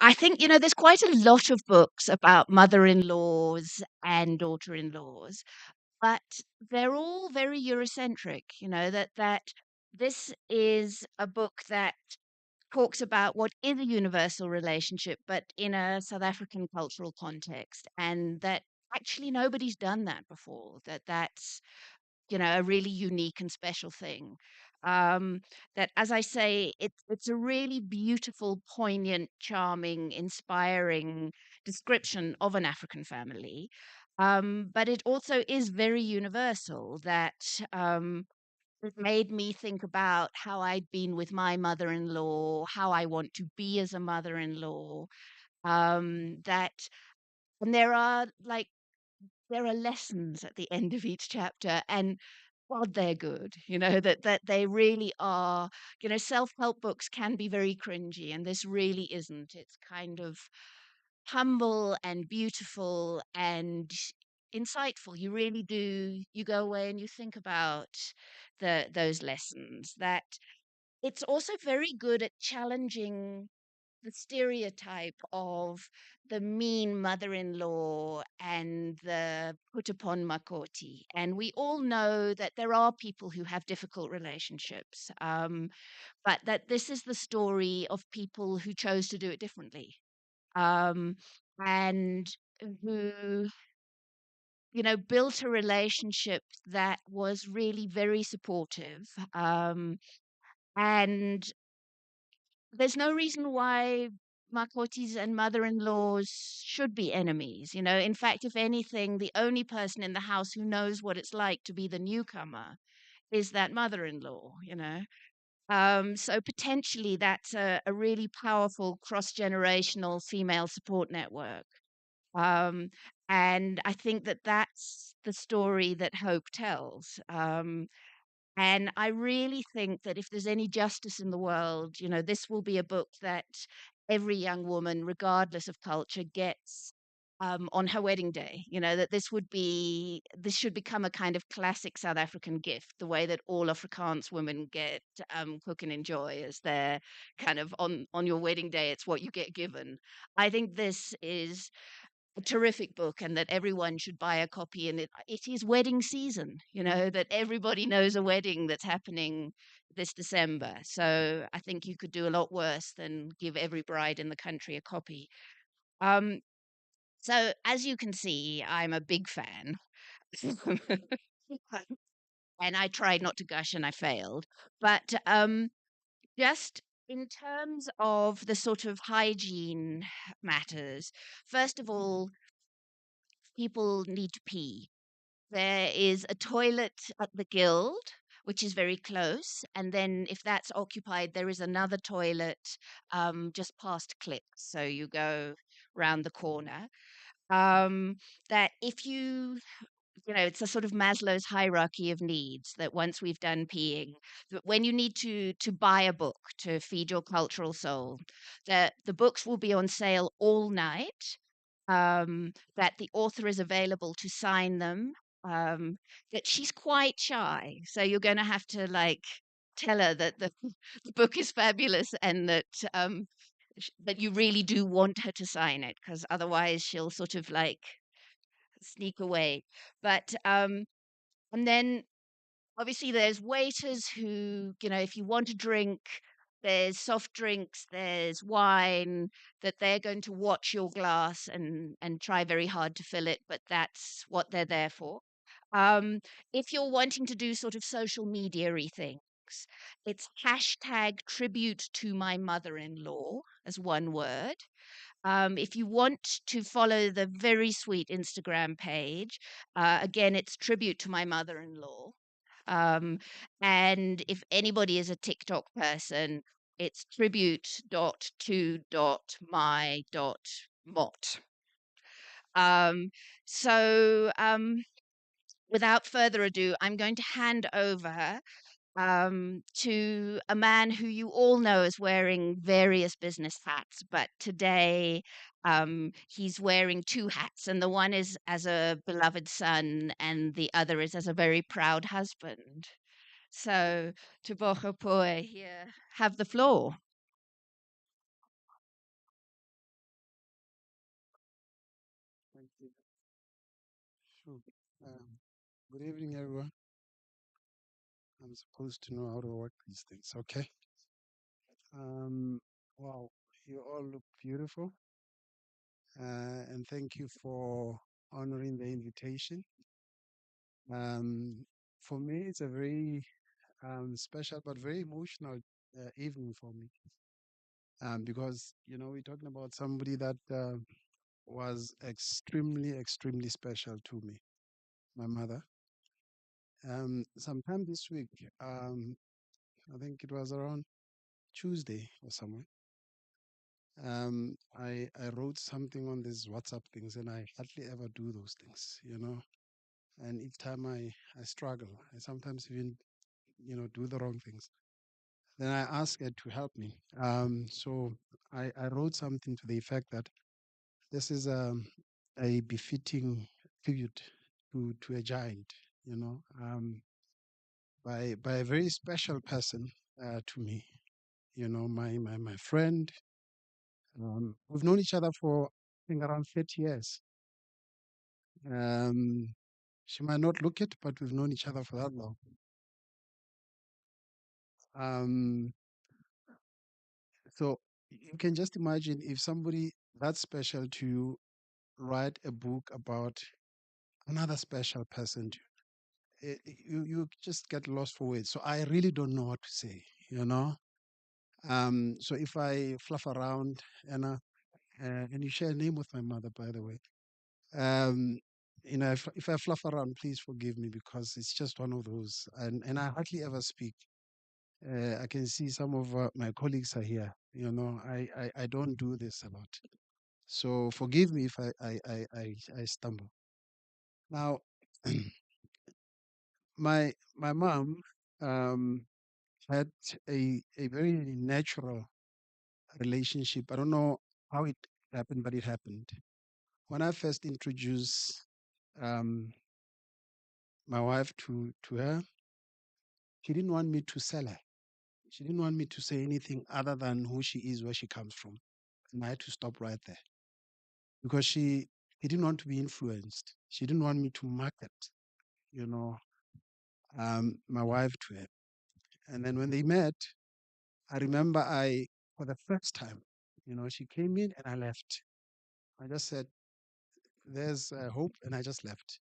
I think, there's quite a lot of books about mother-in-laws and daughter-in-laws, but they're all very Eurocentric, that this is a book that talks about what is a universal relationship, but in a South African cultural context, and that actually nobody's done that before. That's a really unique and special thing. That, as I say, it's a really beautiful, poignant, charming, inspiring description of an African family. But it also is very universal. That it made me think about how I'd been with my mother-in-law, how I want to be as a mother-in-law. That and there are lessons at the end of each chapter, and God, they're good. That they really are. Self-help books can be very cringy, and this really isn't. It's kind of humble and beautiful and insightful. You really do. You go away and you think about those lessons. That it's also very good at challenging the stereotype of the mean mother-in-law and the put upon makoti. And we all know that there are people who have difficult relationships, but that this is the story of people who chose to do it differently, um, and who, built a relationship that was really very supportive. And there's no reason why Makotis and mother-in-laws should be enemies. In fact, if anything, the only person in the house who knows what it's like to be the newcomer is that mother-in-law. So potentially that's a really powerful cross-generational female support network. Um, and I think that that's the story that Hope tells. And I really think that if there's any justice in the world, this will be a book that every young woman, regardless of culture, gets on her wedding day. That this should become a kind of classic South African gift, the way that all Afrikaans women get Cook and Enjoy as their kind of on your wedding day. It's what you get given. I think this is a terrific book and that everyone should buy a copy, and it is wedding season, that everybody knows a wedding that's happening this December. So I think you could do a lot worse than give every bride in the country a copy. um so as you can see, I'm a big fan. And I tried not to gush and I failed, but just in terms of the sort of hygiene matters, first of all, people need to pee. There is a toilet at the Guild, which is very close, and then if that's occupied, there is another toilet just past Clicks. So you go round the corner. That if it's a sort of Maslow's hierarchy of needs. That once we've done peeing, that when you need to buy a book to feed your cultural soul, that the books will be on sale all night, that the author is available to sign them, that she's quite shy. So you're going to have to like tell her that the, the book is fabulous and that you really do want her to sign it, because otherwise she'll sort of like sneak away. But and then obviously there's waiters who, if you want a drink, there's soft drinks, there's wine, that they're going to watch your glass and try very hard to fill it, but that's what they're there for. If you're wanting to do sort of social media-y things, it's hashtag tribute to my mother-in-law as one word. If you want to follow the very sweet Instagram page, again, it's tribute to my mother-in-law. Um, and if anybody is a TikTok person, it's tribute dot to dot my dot mot. Um, so without further ado, I'm going to hand over to a man who you all know is wearing various business hats, but today he's wearing two hats, and the one is as a beloved son, and the other is as a very proud husband. So, Tebogo Pooe, here, have the floor. Okay. Sure. Um, Good evening, everyone. I'm supposed to know how to work these things. Okay. Um, wow, you all look beautiful, and thank you for honoring the invitation. Um, for me, it's a very special but very emotional evening for me, because we're talking about somebody that was extremely, extremely special to me, my mother. Sometime this week, I think it was around Tuesday or somewhere. I wrote something on these WhatsApp things, and I hardly ever do those things. And each time I struggle, I sometimes even do the wrong things. Then I ask her to help me. So I wrote something to the effect that this is a befitting tribute to a giant, by a very special person to me. My friend. We've known each other for, I think, around 30 years. Um, she might not look it, but we've known each other for that long. Um, so you can just imagine if somebody that special to you write a book about another special person to you, you just get lost for words. So I really don't know what to say, you know. So if I fluff around and you share a name with my mother, by the way. Um, if I fluff around, please forgive me because it's just one of those. And I hardly ever speak. I can see some of my colleagues are here. I don't do this a lot. So forgive me if I stumble. Now, my mom um, had a very natural relationship. I don't know how it happened, but it happened. When I first introduced um, my wife to her, she didn't want me to sell her. She didn't want me to say anything other than who she is, where she comes from. And I had to stop right there because she didn't want to be influenced. She didn't want me to market, you know, my wife to her. And then when they met, I remember for the first time, she came in and I left. I just said, there's hope. And I just left.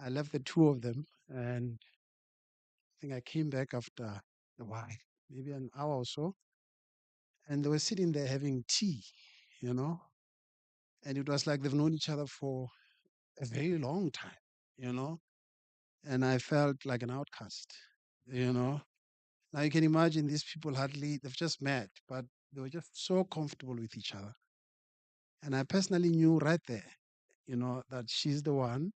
I left the two of them. And I think I came back after a while, maybe an hour or so. And they were sitting there having tea, you know, and it was like they've known each other for a very long time, you know, and I felt like an outcast, you know. Now you can imagine these people they've just met, but they were just so comfortable with each other. And I personally knew right there, that she's the one.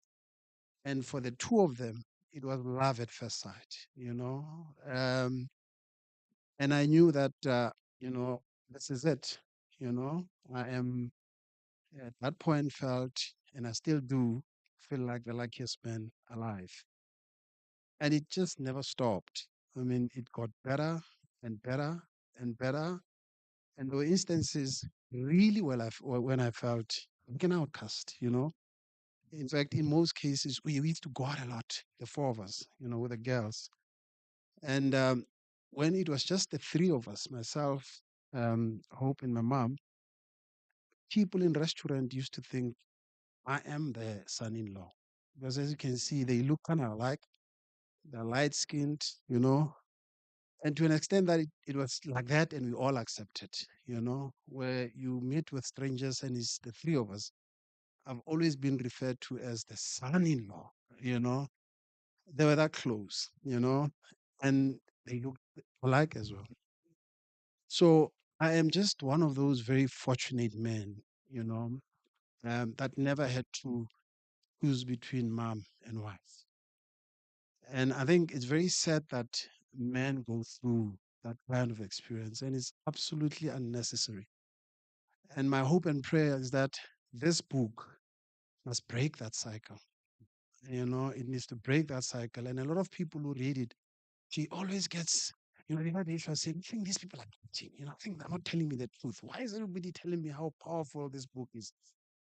And for the two of them, it was love at first sight. And I knew that, this is it, you know, I am at that point felt, and I still do feel like the luckiest man alive. And it just never stopped. I mean, it got better and better and better. And there were instances really when I felt like an outcast. In fact, in most cases, we used to go out a lot, the four of us, with the girls. And when it was just the three of us, myself, Hope, and my mom, people in restaurant used to think I am the son-in-law. Because as you can see, they look kind of alike. They're light skinned, and to an extent that it was like that, and we all accepted, where you meet with strangers and it's the three of us. I've always been referred to as the son-in-law, you know. They were that close, and they look alike as well. So I am just one of those very fortunate men, that never had to choose between mom and wife. And I think it's very sad that men go through that kind of experience, and it's absolutely unnecessary. And my hope and prayer is that this book must break that cycle. It needs to break that cycle. And a lot of people who read it, she always gets, the other day she was saying, I think these people are cheating. I think they're not telling me the truth. Why is everybody telling me how powerful this book is?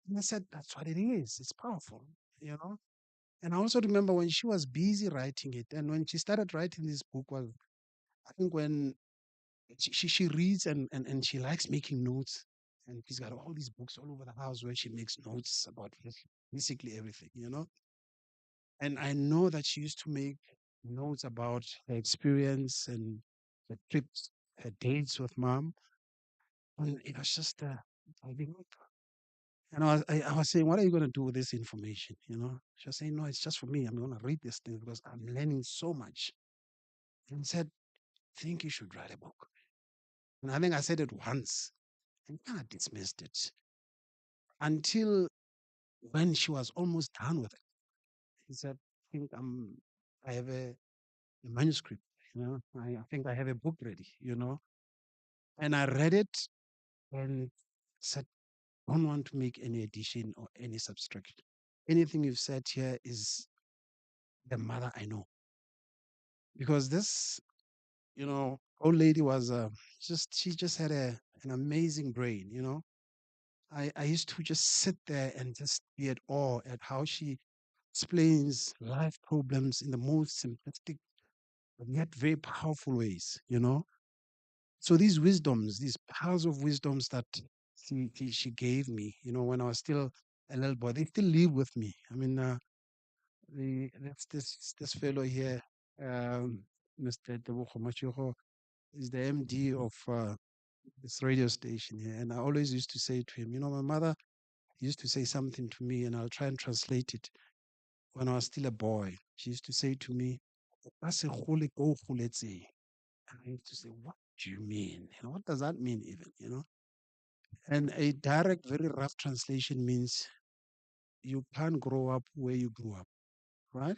And I said, that's what it is. It's powerful, you know. And I also remember when she was busy writing it, and when she started writing this book was, I think when she reads and she likes making notes, and she's got all these books all over the house where she makes notes about basically everything, you know. And I know that she used to make notes about her experience and the trips, her dates with mom. And it was just I think, and I was saying, what are you going to do with this information? You know, she was saying, no, it's just for me. I'm going to read this thing because I'm learning so much. And said, think you should write a book. And I think I said it once and kind of dismissed it until when she was almost done with it. He said, I think I have a manuscript, you know, I think I have a book ready, you know. And I read it and said, don't want to make any addition or any subtraction. Anything you've said here is the mother I know. Because this, you know, old lady was she just had an amazing brain, you know. I used to just sit there and just be at awe at how she explains life problems in the most simplistic but yet very powerful ways, you know. So these wisdoms, these powers of wisdoms that she gave me, you know, when I was still a little boy, they still live with me. I mean, this fellow here, Mr. Tebogo Machiro, is the MD of this radio station here, and I always used to say to him, you know, my mother used to say something to me, and I'll try and translate it. When I was still a boy, she used to say to me, "O ka se gole ko o goletseng." And I used to say, what do you mean? You know, what does that mean even, you know? And a direct, very rough translation means you can't grow up where you grew up, right?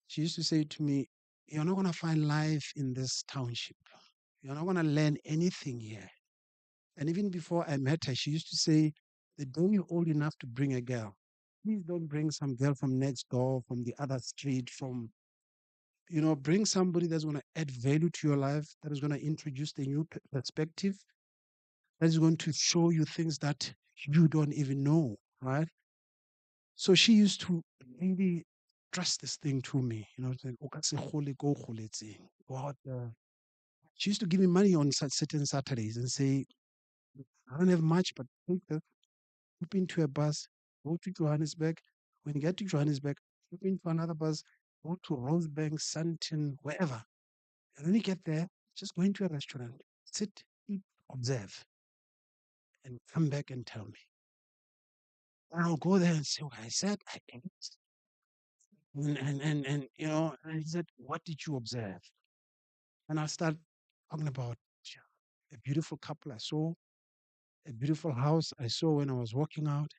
She used to say to me, you're not going to find life in this township. You're not going to learn anything here. And even before I met her, she used to say, the day you're old enough to bring a girl, please don't bring some girl from next door, from the other street, from, you know, bring somebody that's going to add value to your life, that is going to introduce a new perspective, that is going to show you things that you don't even know, right? So she used to really trust this thing to me, you know, saying, "O ka se gole ko o goletseng." God, she used to give me money on certain Saturdays and say, I don't have much, but take the hop into a bus, go to Johannesburg. When you get to Johannesburg, hop into another bus, go to Rosebank, Sandton, wherever. And when you get there, just go into a restaurant, sit, eat, observe, and come back and tell me. And I'll go there and say what I said. I ate. And you know, and he said, what did you observe? And I start talking about a beautiful couple I saw, a beautiful house I saw when I was walking out.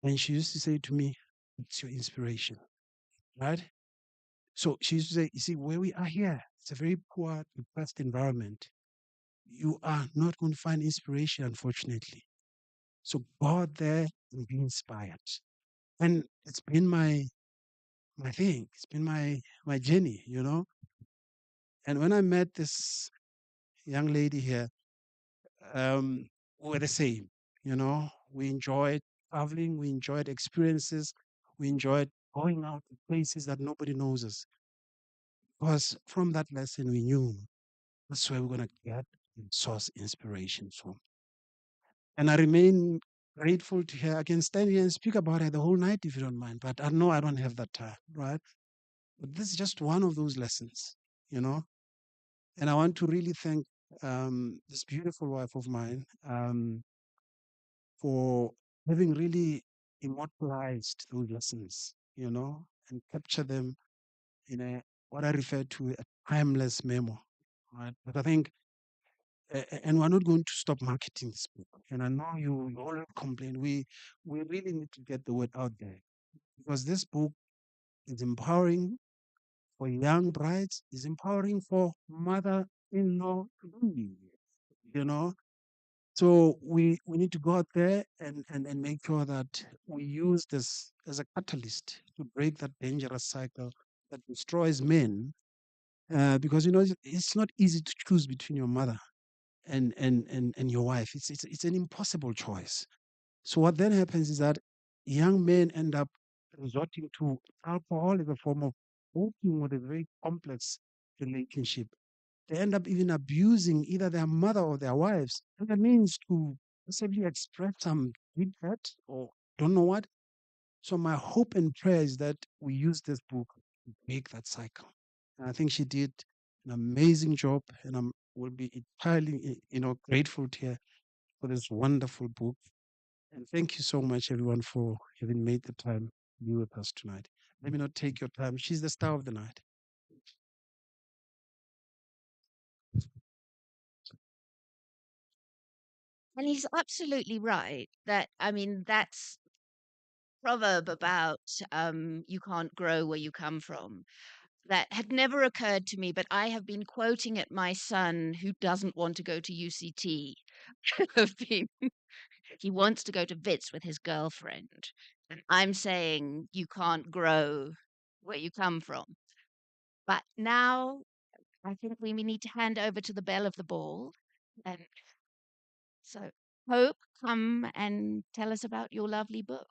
And she used to say to me, it's your inspiration, right? So she used to say, you see, where we are here, it's a very poor, depressed environment. You are not going to find inspiration, unfortunately. So go out there and be inspired. And it's been my thing. It's been my journey, you know. And when I met this young lady here, um, we were the same. You know, we enjoyed traveling, we enjoyed experiences, we enjoyed going out to places that nobody knows us. Because from that lesson, we knew that's where we're going to get and source inspiration from. And I remain grateful to her. I can stand here and speak about her the whole night if you don't mind, but I know I don't have that time, right? But this is just one of those lessons, you know. And I want to really thank this beautiful wife of mine for having really immortalized those lessons, you know, and capture them in a what I refer to a timeless memo, right? But I think, and we're not going to stop marketing this book. And I know you all complain. We really need to get the word out there because this book is empowering for young brides, is empowering for mother-in-law to be, you know. So we need to go out there and make sure that we use this as a catalyst to break that dangerous cycle that destroys men. Because you know it's not easy to choose between your mother and your wife. It's an impossible choice. So what then happens is that young men end up resorting to alcohol as a form of coping with a very complex relationship. They end up even abusing either their mother or their wives. And that means to simply express some deep hurt or don't know what. So my hope and prayer is that we use this book to break that cycle. And I think she did an amazing job, and I will be entirely, grateful to her for this wonderful book. And thank you so much, everyone, for having made the time to be with us tonight. Let me not take your time. She's the star of the night. And he's absolutely right that, I mean, that's proverb about you can't grow where you come from. That had never occurred to me, but I have been quoting at my son who doesn't want to go to UCT. Have been, he wants to go to Wits with his girlfriend. And I'm saying you can't grow where you come from. But now I think we need to hand over to the belle of the ball. And so, Hope, come and tell us about your lovely book.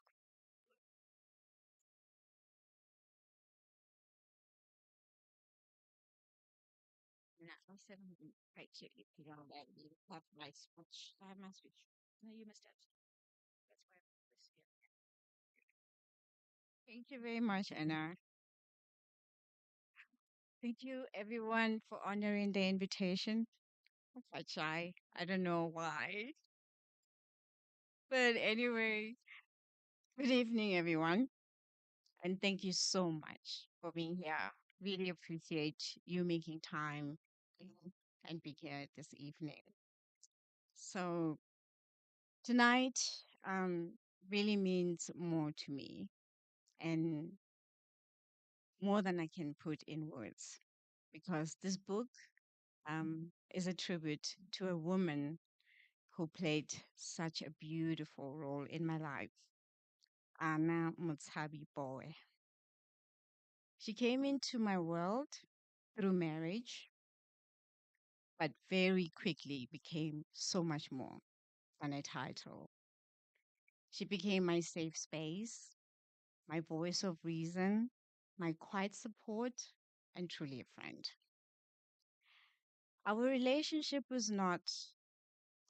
No, I said right to you. You know, that you have my speech. I have my speech. No, you must have. That's why I was here. Thank you very much, Anna. Thank you, everyone, for honoring the invitation. I'm quite shy. I don't know why. But anyway, good evening, everyone. And thank you so much for being here. Really appreciate you making time and be here this evening. So, tonight really means more to me and more than I can put in words because this book is a tribute to a woman who played such a beautiful role in my life, Anna Mutsabi Boy. She came into my world through marriage, but very quickly became so much more than a title. She became my safe space, my voice of reason, my quiet support, and truly a friend. Our relationship was not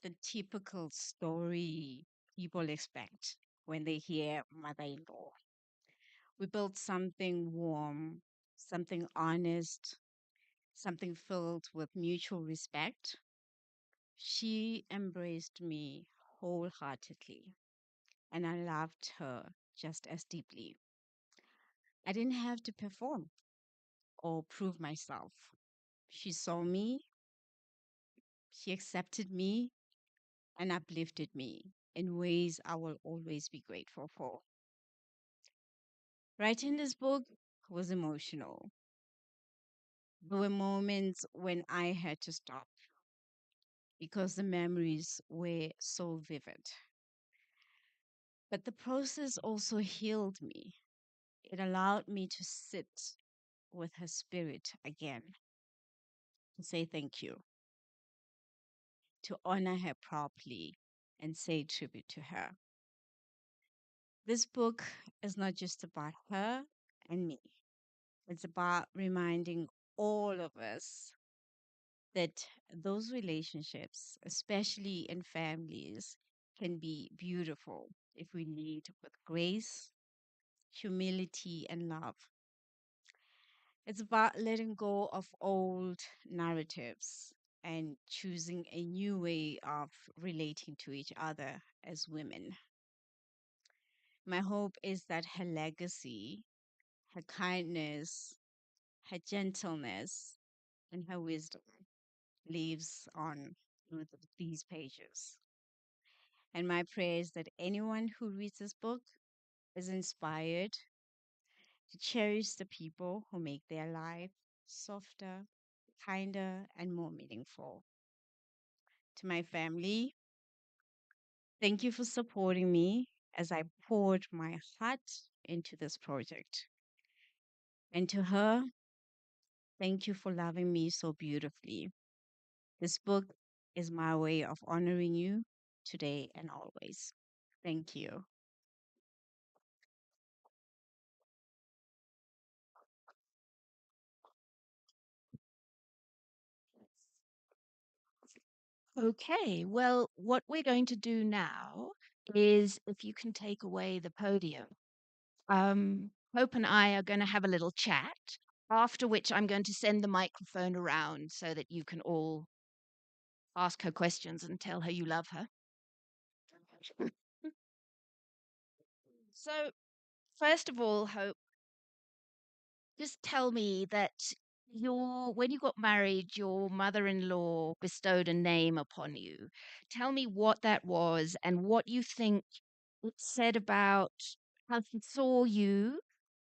the typical story people expect when they hear mother in law. We built something warm, something honest, something filled with mutual respect. She embraced me wholeheartedly, and I loved her just as deeply. I didn't have to perform or prove myself. She saw me, she accepted me, and uplifted me in ways I will always be grateful for. Writing this book was emotional. There were moments when I had to stop because the memories were so vivid. But the process also healed me. It allowed me to sit with her spirit again, to say thank you, to honor her properly, and say tribute to her. This book is not just about her and me, it's about reminding all of us that those relationships, especially in families, can be beautiful if we lead with grace, humility, and love. It's about letting go of old narratives and choosing a new way of relating to each other as women. My hope is that her legacy, her kindness, her gentleness, and her wisdom lives on through these pages. And my prayer is that anyone who reads this book is inspired to cherish the people who make their life softer, kinder, and more meaningful. To my family, thank you for supporting me as I poured my heart into this project. And to her, thank you for loving me so beautifully. This book is my way of honoring you today and always. Thank you. Okay, well, what we're going to do now is if you can take away the podium. Hope and I are going to have a little chat, after which I'm going to send the microphone around so that you can all ask her questions and tell her you love her. So, first of all, Hope, just tell me that when you got married, your mother-in-law bestowed a name upon you. Tell me what that was and what you think it said about how she saw you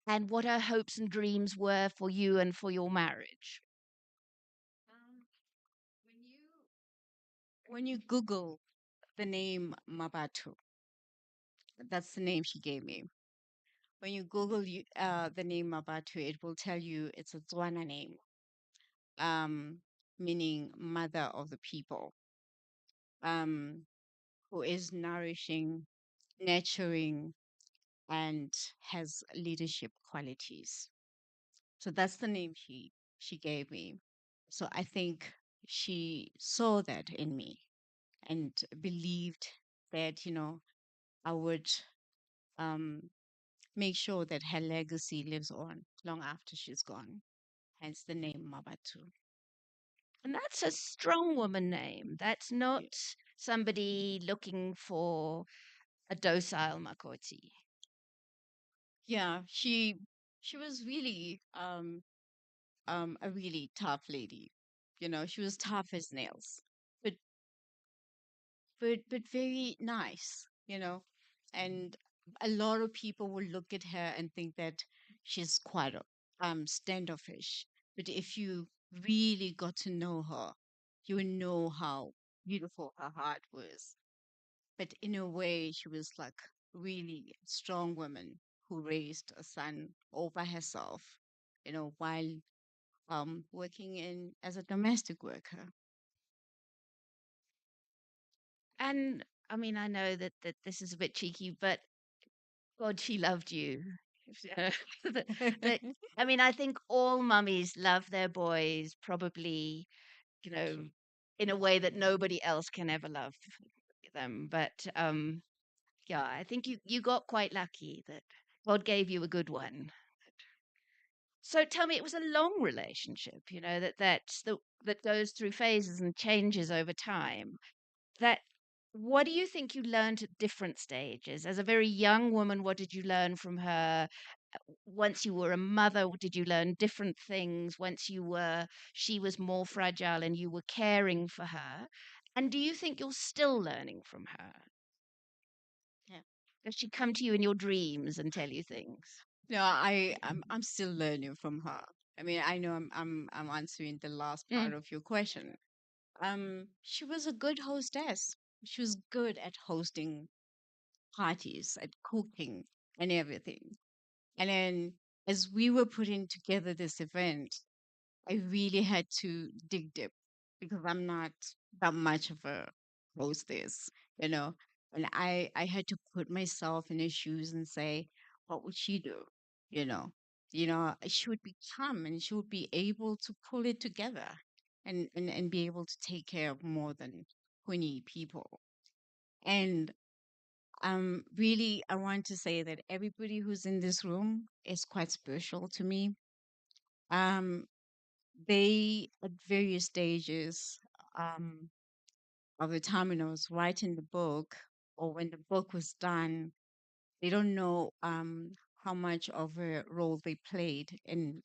and what her hopes and dreams were for you and for your marriage. Um, when you Google the name Mabatu, that's the name she gave me. When you Google the name Mabatu, it will tell you it's a Tswana name, um, meaning mother of the people, um, who is nourishing, nurturing, and has leadership qualities. So that's the name she gave me. So I think she saw that in me and believed that, I would um, make sure that her legacy lives on long after she's gone. Hence the name Mabatu. And that's a strong woman name. That's Yeah, not somebody looking for a docile Makoti. yeah, she was really a really tough lady. She was tough as nails, but but very nice, and a lot of people will look at her and think that she's quite standoffish. But if you really got to know her, you would know how beautiful her heart was. But in a way, she was like really strong woman who raised a son all by herself, while working in as a domestic worker. And I mean, I know that this is a bit cheeky, but God, she loved you. that, that, I mean, I think all mummies love their boys probably, you know, in a way that nobody else can ever love them. But yeah, I think you got quite lucky that God gave you a good one. So tell me, it was a long relationship, that goes through phases and changes over time. That What do you think you learned at different stages? As a very young woman, what did you learn from her? Once you were a mother, did you learn different things? She was more fragile and you were caring for her. And do you think you're still learning from her? Yeah. Does she come to you in your dreams and tell you things? No, I'm still learning from her. I mean, I know I'm answering the last Mm. part of your question. She was a good hostess. She was good at hosting parties, at cooking and everything. And then as we were putting together this event, I really had to dig deep because I'm not that much of a hostess, you know. And I had to put myself in her shoes and say, what would she do? You know, she would be calm and she would be able to pull it together and be able to take care of more than 20 people. And really, I want to say that everybody who's in this room is quite special to me. Um, they at various stages um, of the time when I was writing the book or when the book was done, they don't know how much of a role they played in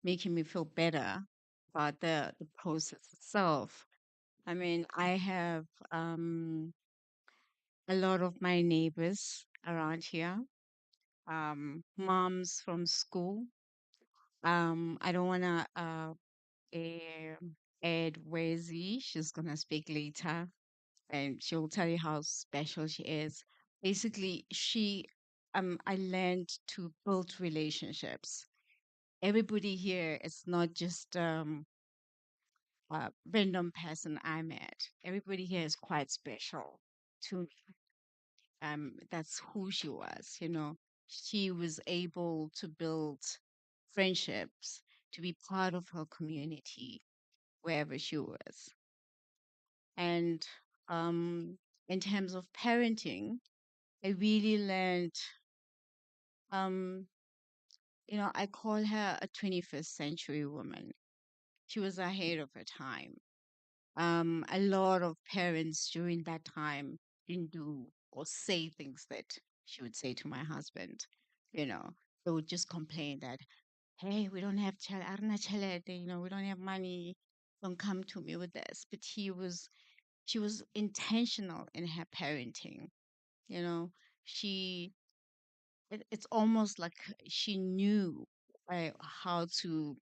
making me feel better about the process itself. I mean, I have a lot of my neighbors around here, moms from school. I don't want to Ed Wezi. She's gonna speak later, and she'll tell you how special she is. Basically, I learned to build relationships. Everybody here is not just a random person I met. Everybody here is quite special to me. That's who she was, you know. She was able to build friendships, to be part of her community wherever she was. And um, in terms of parenting, I really learned, um, I call her a 21st century woman. She was ahead of her time. A lot of parents during that time didn't do or say things that she would say to my husband. You know, they would just complain that, hey, we don't have arna chalete, we don't have money. Don't come to me with this. But she was intentional in her parenting. You know, she, it's almost like she knew how to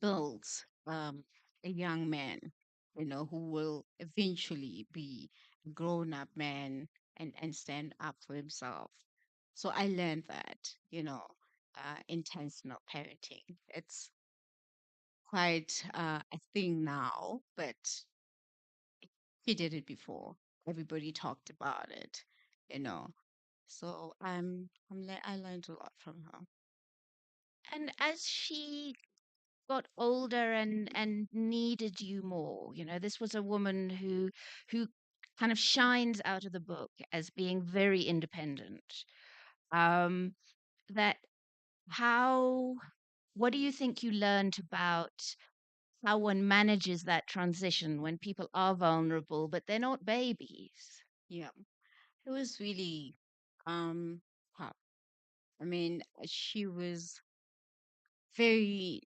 build a young man, who will eventually be a grown up man and stand up for himself. So I learned that, intentional parenting. It's quite a thing now, but she did it before. Everybody talked about it, you know. So I learned a lot from her. And as she got older and needed you more, this was a woman who kind of shines out of the book as being very independent. Um, that how what do you think you learned about how one manages that transition when people are vulnerable but they're not babies? Yeah, it was really um tough. I mean, she was very,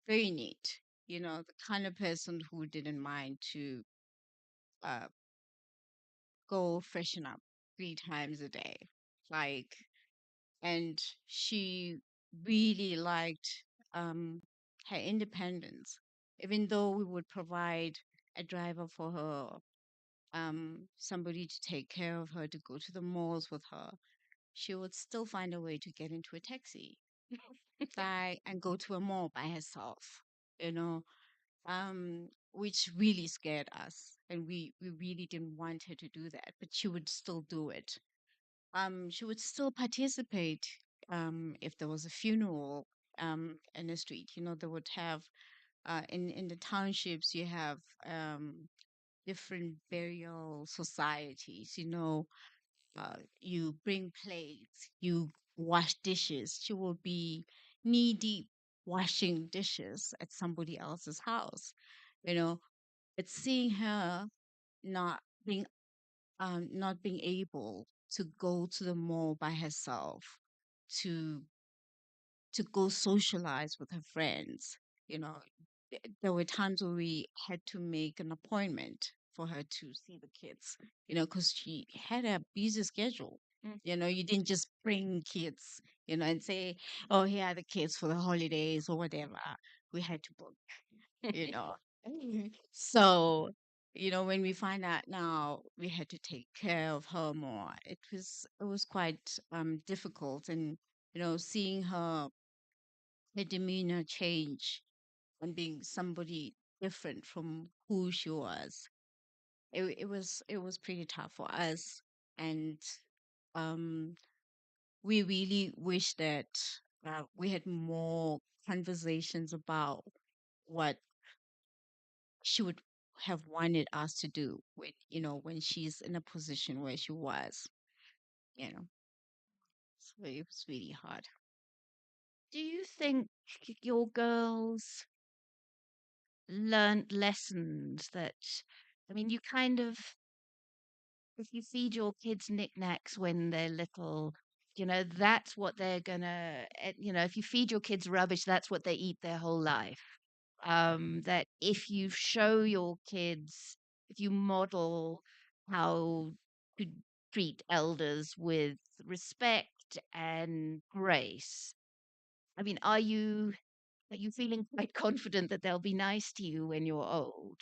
very neat. The kind of person who didn't mind to uh, go freshen up 3 times a day. Like, and she really liked her independence. Even though we would provide a driver for her, somebody to take care of her, to go to the malls with her, she would still find a way to get into a taxi, fly, and go to a mall by herself. You know, which really scared us, and we really didn't want her to do that, but she would still do it. She would still participate if there was a funeral in the street. They would have in the townships, you have different burial societies. You bring plates, you wash dishes. She will be knee deep washing dishes at somebody else's house. You know, but seeing her not being not being able to go to the mall by herself, to go socialize with her friends. You know, there were times where we had to make an appointment for her to see the kids, because she had a busy schedule. Mm. You didn't just bring kids, and say, oh, here are the kids for the holidays or whatever. We had to book, you know. So, when we find out now we had to take care of her more, it was quite difficult. And, seeing her demeanor change and being somebody different from who she was, it was pretty tough for us. And um we really wish that we had more conversations about what she would have wanted us to do when she's in a position where she was, you know. So it was really hard. Do you think your girls learned lessons that, I mean, you kind of, if you feed your kids knickknacks when they're little, that's what they're gonna, if you feed your kids rubbish, that's what they eat their whole life. That if you show your kids, if you model how to treat elders with respect and grace, I mean, are you feeling quite confident that they'll be nice to you when you're old?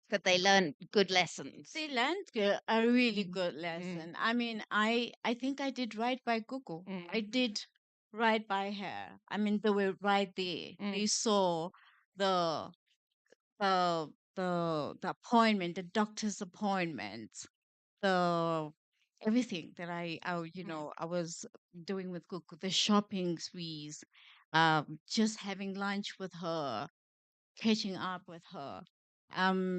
That they learn good lessons? They learned a really Mm, good mm, lesson. I mean, I think I did right by Google. I mm, did right by her. I mean, they were right there. mm, They saw the the appointment, the doctor's appointment. the everything that I was doing with Coco, the shopping sprees, just having lunch with her, catching up with her.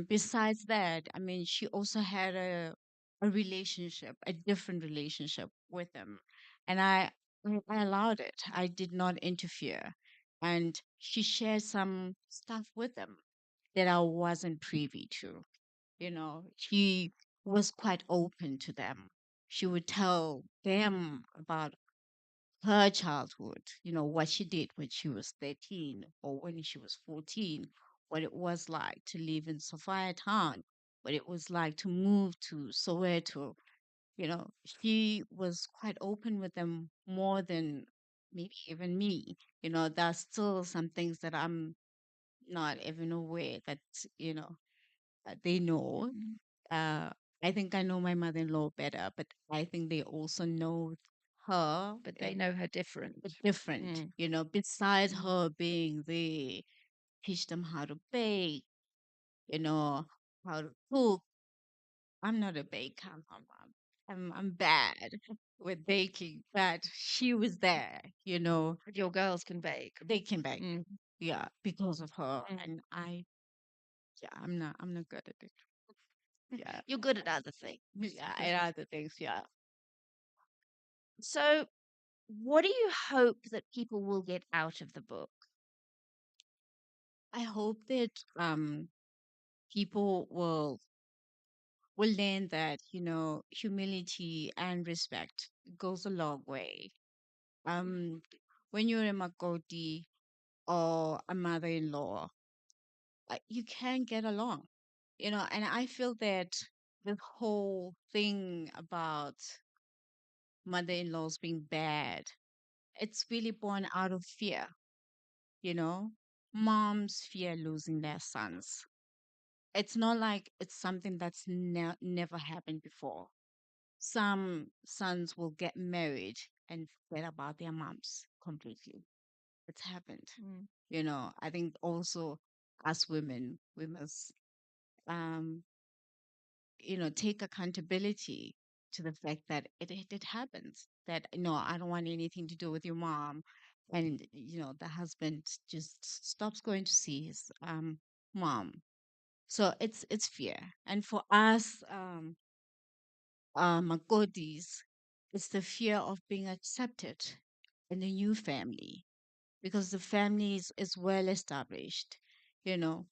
Besides that, I mean, she also had a relationship, a different relationship with him, and I allowed it. I did not interfere, and she shared some stuff with them that I wasn't privy to. She was quite open to them. She would tell them about her childhood, what she did when she was 13 or when she was 14, what it was like to live in Sophia Town, what it was like to move to Soweto. She was quite open with them more than maybe even me. There's still some things that I'm not even aware that, you know, they know. Mm. uh, I think I know my mother-in-law better, but I think they also know her But they know her different. different. Mm. Besides Mm. her being there, teach them how to bake, you know, how to cook. I'm not a baker. I'm bad with baking, but she was there. But your girls can bake. They can bake, Mm. yeah, because of her, Mm. and yeah, I'm not good at it. Yeah, You're good at other things. yeah, and other things, yeah. So, what do you hope that people will get out of the book? I hope that people will learn that humility and respect goes a long way. Um, when you're a makoti or a mother-in-law, you can get along, and I feel that the whole thing about mother-in-laws being bad, it's really born out of fear, you know. Moms fear losing their sons. It's not like it's something that's never happened before. Some sons will get married and forget about their moms completely. It's happened. Mm. I think also as women, we must, um, take accountability to the fact that it happens. That no, I don't want anything to do with your mom, and the husband just stops going to see his mom. So it's fear, and for us, Makodis, it's the fear of being accepted in a new family because the family is well established. You know,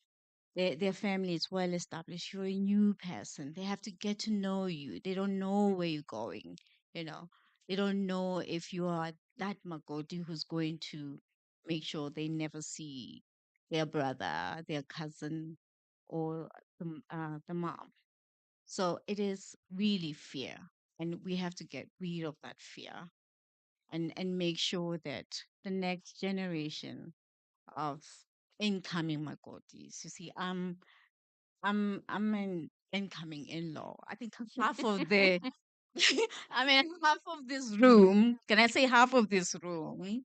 their family is well established. You're a new person. They have to get to know you. They don't know where you're going. You know, they don't know if you are that Makoti who's going to make sure they never see their brother, their cousin, or the mom. So it is really fear, and we have to get rid of that fear and make sure that the next generation of incoming Makotis, you see, I'm an incoming in-law. I think half of the, I mean, half of this room. Can I say half of this room?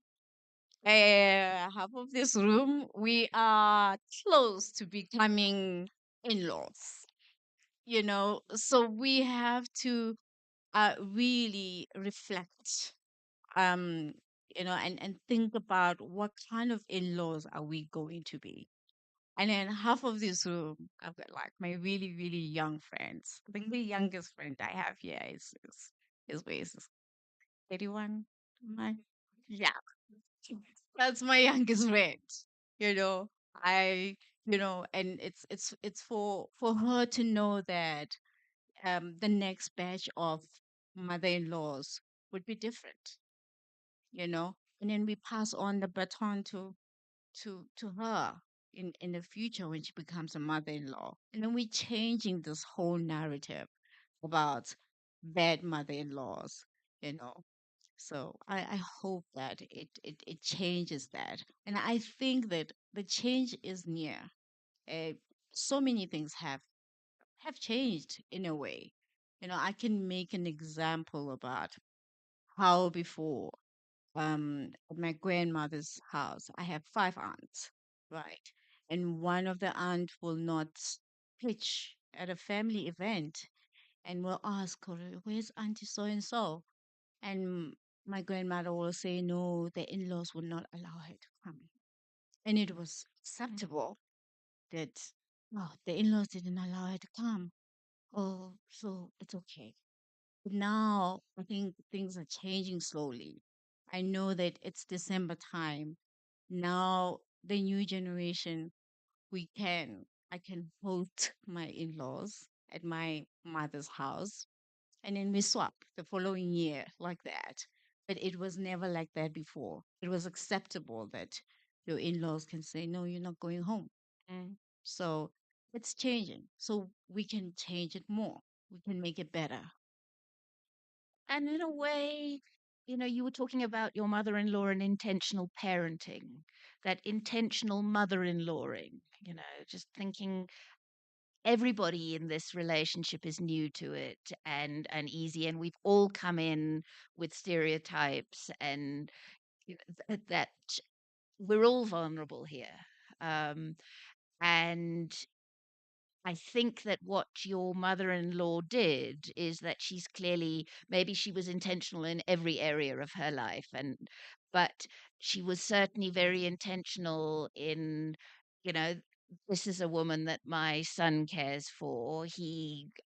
Half of this room, we are close to becoming in-laws. So we have to really reflect, um and think about what kind of in-laws are we going to be. And then half of this room, I've got like my really really young friends. I think the youngest friend I have here is Waze 31. My, yeah, that's my youngest friend. you know I and it's for her to know that the next batch of mother-in-laws would be different, and then we pass on the baton to her in the future when she becomes a mother-in-law, and then we're changing this whole narrative about bad mother-in-laws, you know. So I hope that it changes that, and I think that the change is near. Uh, so many things have changed in a way. I can make an example about how before, at my grandmother's house, I have five aunts, right? And one of the aunt will not pitch at a family event, and we'll ask her, where's Auntie so and so? And my grandmother will say, no, the in laws would not allow her to come. And it was acceptable that, oh, the in laws didn't allow her to come. Oh, so it's okay. But now I think things are changing slowly. I know that it's December time. Now, the new generation, I can host my in laws at my mother's house, and then we swap the following year like that. But it was never like that before. It was acceptable that your in laws can say, no, you're not going home. So it's changing. So we can change it more, we can make it better. And in a way, you were talking about your mother-in-law and intentional parenting, that intentional mother-in-lawing, just thinking everybody in this relationship is new to it and easy, and we've all come in with stereotypes and that we're all vulnerable here. Um, and I think that what your mother-in-law did is that she's clearly, maybe she was intentional in every area of her life, but she was certainly very intentional in, you know, this is a woman that my son cares for.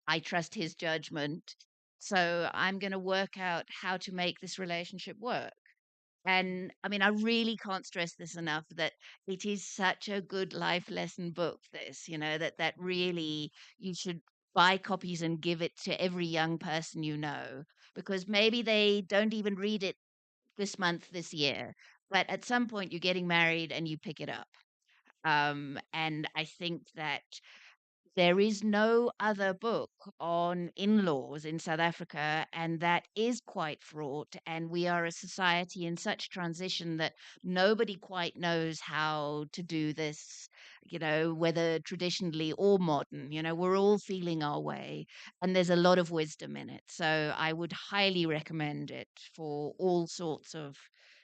I trust his judgment. So I'm going to work out how to make this relationship work. And I mean, I really can't stress this enough that it is such a good life lesson book, this, that really you should buy copies and give it to every young person you know, because maybe they don't even read it this month, this year, but at some point you're getting married and you pick it up. And I think that there is no other book on in laws in South Africa, and that is quite fraught. And we are a society in such transition that nobody quite knows how to do this, whether traditionally or modern. We're all feeling our way, and there's a lot of wisdom in it. So I would highly recommend it for all sorts of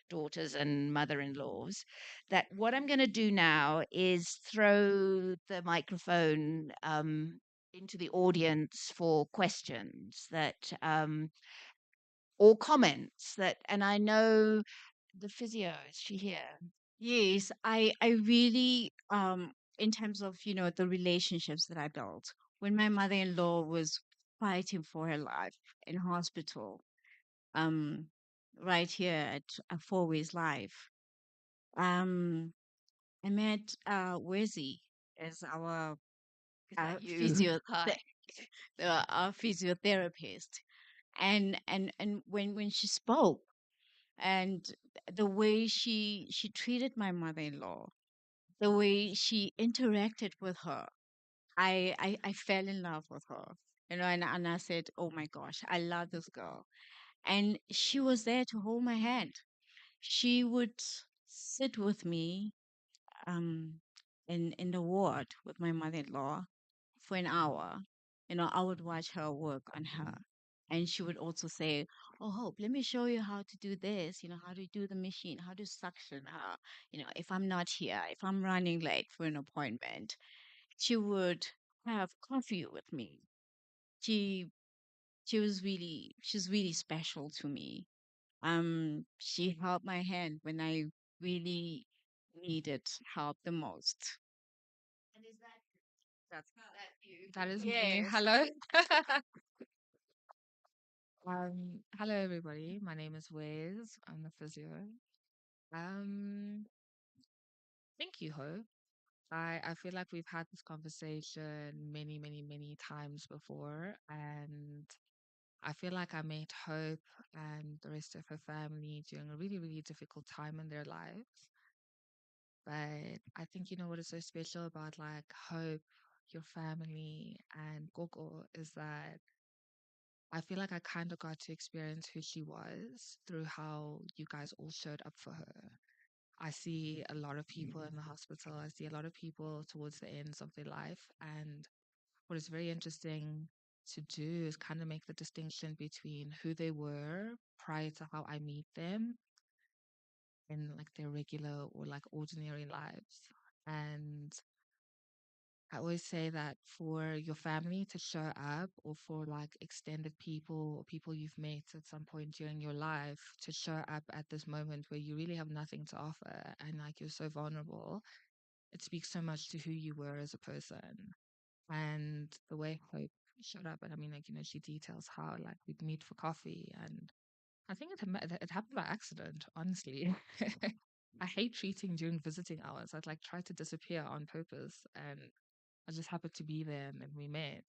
daughters and mother in laws. That what I'm going to do now is throw the microphone into the audience for questions or comments and I know the physio, is she here? Yes, I really in terms of, the relationships that I built when my mother-in-law was fighting for her life in hospital, um right here at Four Ways Life. Um I met Wizzy as our Is that you? physio Hi. our physiotherapist, and when she spoke, and the way she treated my mother-in-law, the way she interacted with her, I fell in love with her, and I said, oh my gosh, I love this girl. And she was there to hold my hand. She would sit with me um in the ward with my mother-in-law for an hour. I would watch her work on her. And she would also say, oh, Hope, let me show you how to do this, how to do the machine, how to suction her. If I'm not here, if I'm running late for an appointment, she would have coffee with me. She she's really special to me. She held my hand when I really needed help the most. And is That's that you? that is me. Yes. Hello. Hello everybody. My name is Wes. I'm the physio. Um, thank you, Ho. I feel like we've had this conversation many, many, many times before, and I feel like I met Hope and the rest of her family during a really, really difficult time in their lives. But I think you know what is so special about like Hope, your family, and Gogo is that I feel like I kind of got to experience who she was through how you guys all showed up for her. I see a lot of people in the hospital. I see a lot of people towards the ends of their life. And what is very interesting to do is kind of make the distinction between who they were prior to how I meet them in like their regular or like ordinary lives. And I always say that for your family to show up, or for like extended people or people you've met at some point during your life to show up at this moment where you really have nothing to offer and like you're so vulnerable, it speaks so much to who you were as a person. And the way Hope showed up, and I mean, like, she details how like we'd meet for coffee, and I think it happened by accident, honestly. I hate treating during visiting hours. I'd like try to disappear on purpose, and I just happened to be there, and then we met,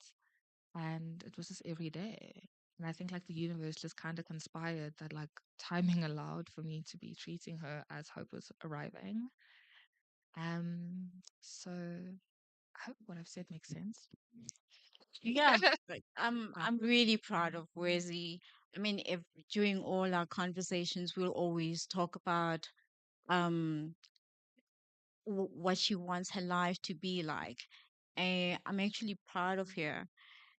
and it was just every day. And I think like the universe just kind of conspired that like timing allowed for me to be treating her as Hope was arriving. Um, so I hope what I've said makes sense. Yeah, but I'm really proud of Wizzy. I mean, if during all our conversations, we'll always talk about um what she wants her life to be like. And I'm actually proud of her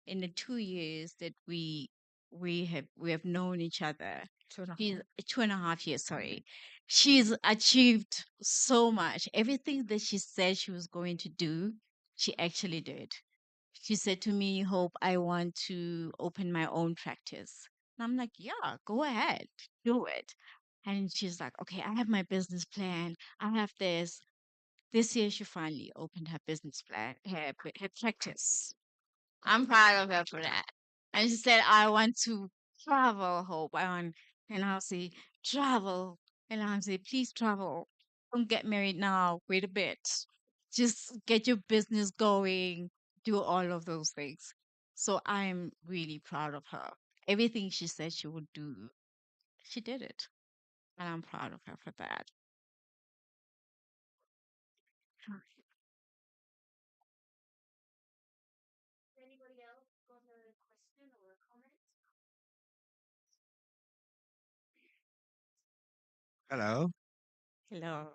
in the 2 years that we have known each other. Two and a She's half. 2.5 years, sorry. She's achieved so much. Everything that she said she was going to do, she actually did. She said to me, Hope, I want to open my own practice. And I'm like, yeah, go ahead, do it. And she's like, okay, I have my business plan. I have this. This year, she finally opened her business plan, her practice. I'm proud of her for that. And she said, I want to travel, Hope. And I'll say, travel. And I'll say, please travel. Don't get married now. Wait a bit. Just get your business going. Do all of those things. So I'm really proud of her. Everything she said she would do, she did it. And I'm proud of her for that. Anybody else got a question or a comment? Hello. Hello.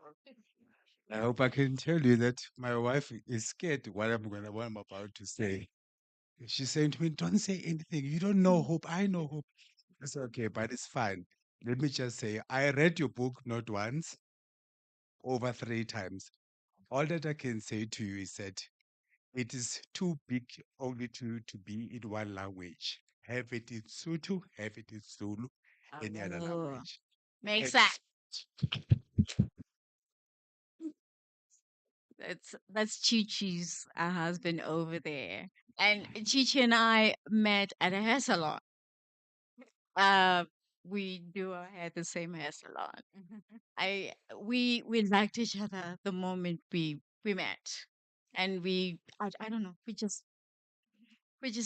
I hope I can tell you that my wife is scared what I'm about to say. She's saying to me, "Don't say anything. You don't know Hope. I know Hope." It's okay, but it's fine. Let me just say, I read your book not once, over 3 times. All that I can say to you is that it is too big only to be in one language. Have it in Sutu, have it in Zulu, any other Oh, language. makes Have sense. That's Chi Chi's husband over there. And Chi Chi and I met at a hair salon. Uh, we do our hair at the same hair salon. We liked each other the moment we met, and I don't know, we just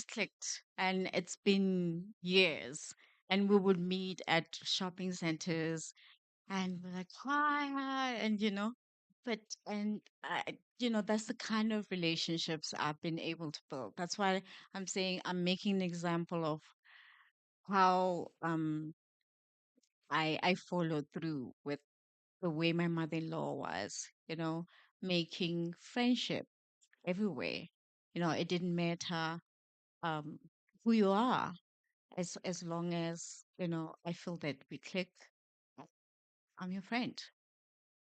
clicked, and it's been years. And we would meet at shopping centers, and we're like, hi, and but and that's the kind of relationships I've been able to build. That's why I'm saying I'm making an example of how I followed through with the way my mother-in-law was, making friendship everywhere. It didn't matter um who you are, as long as I feel that we click. I'm your friend,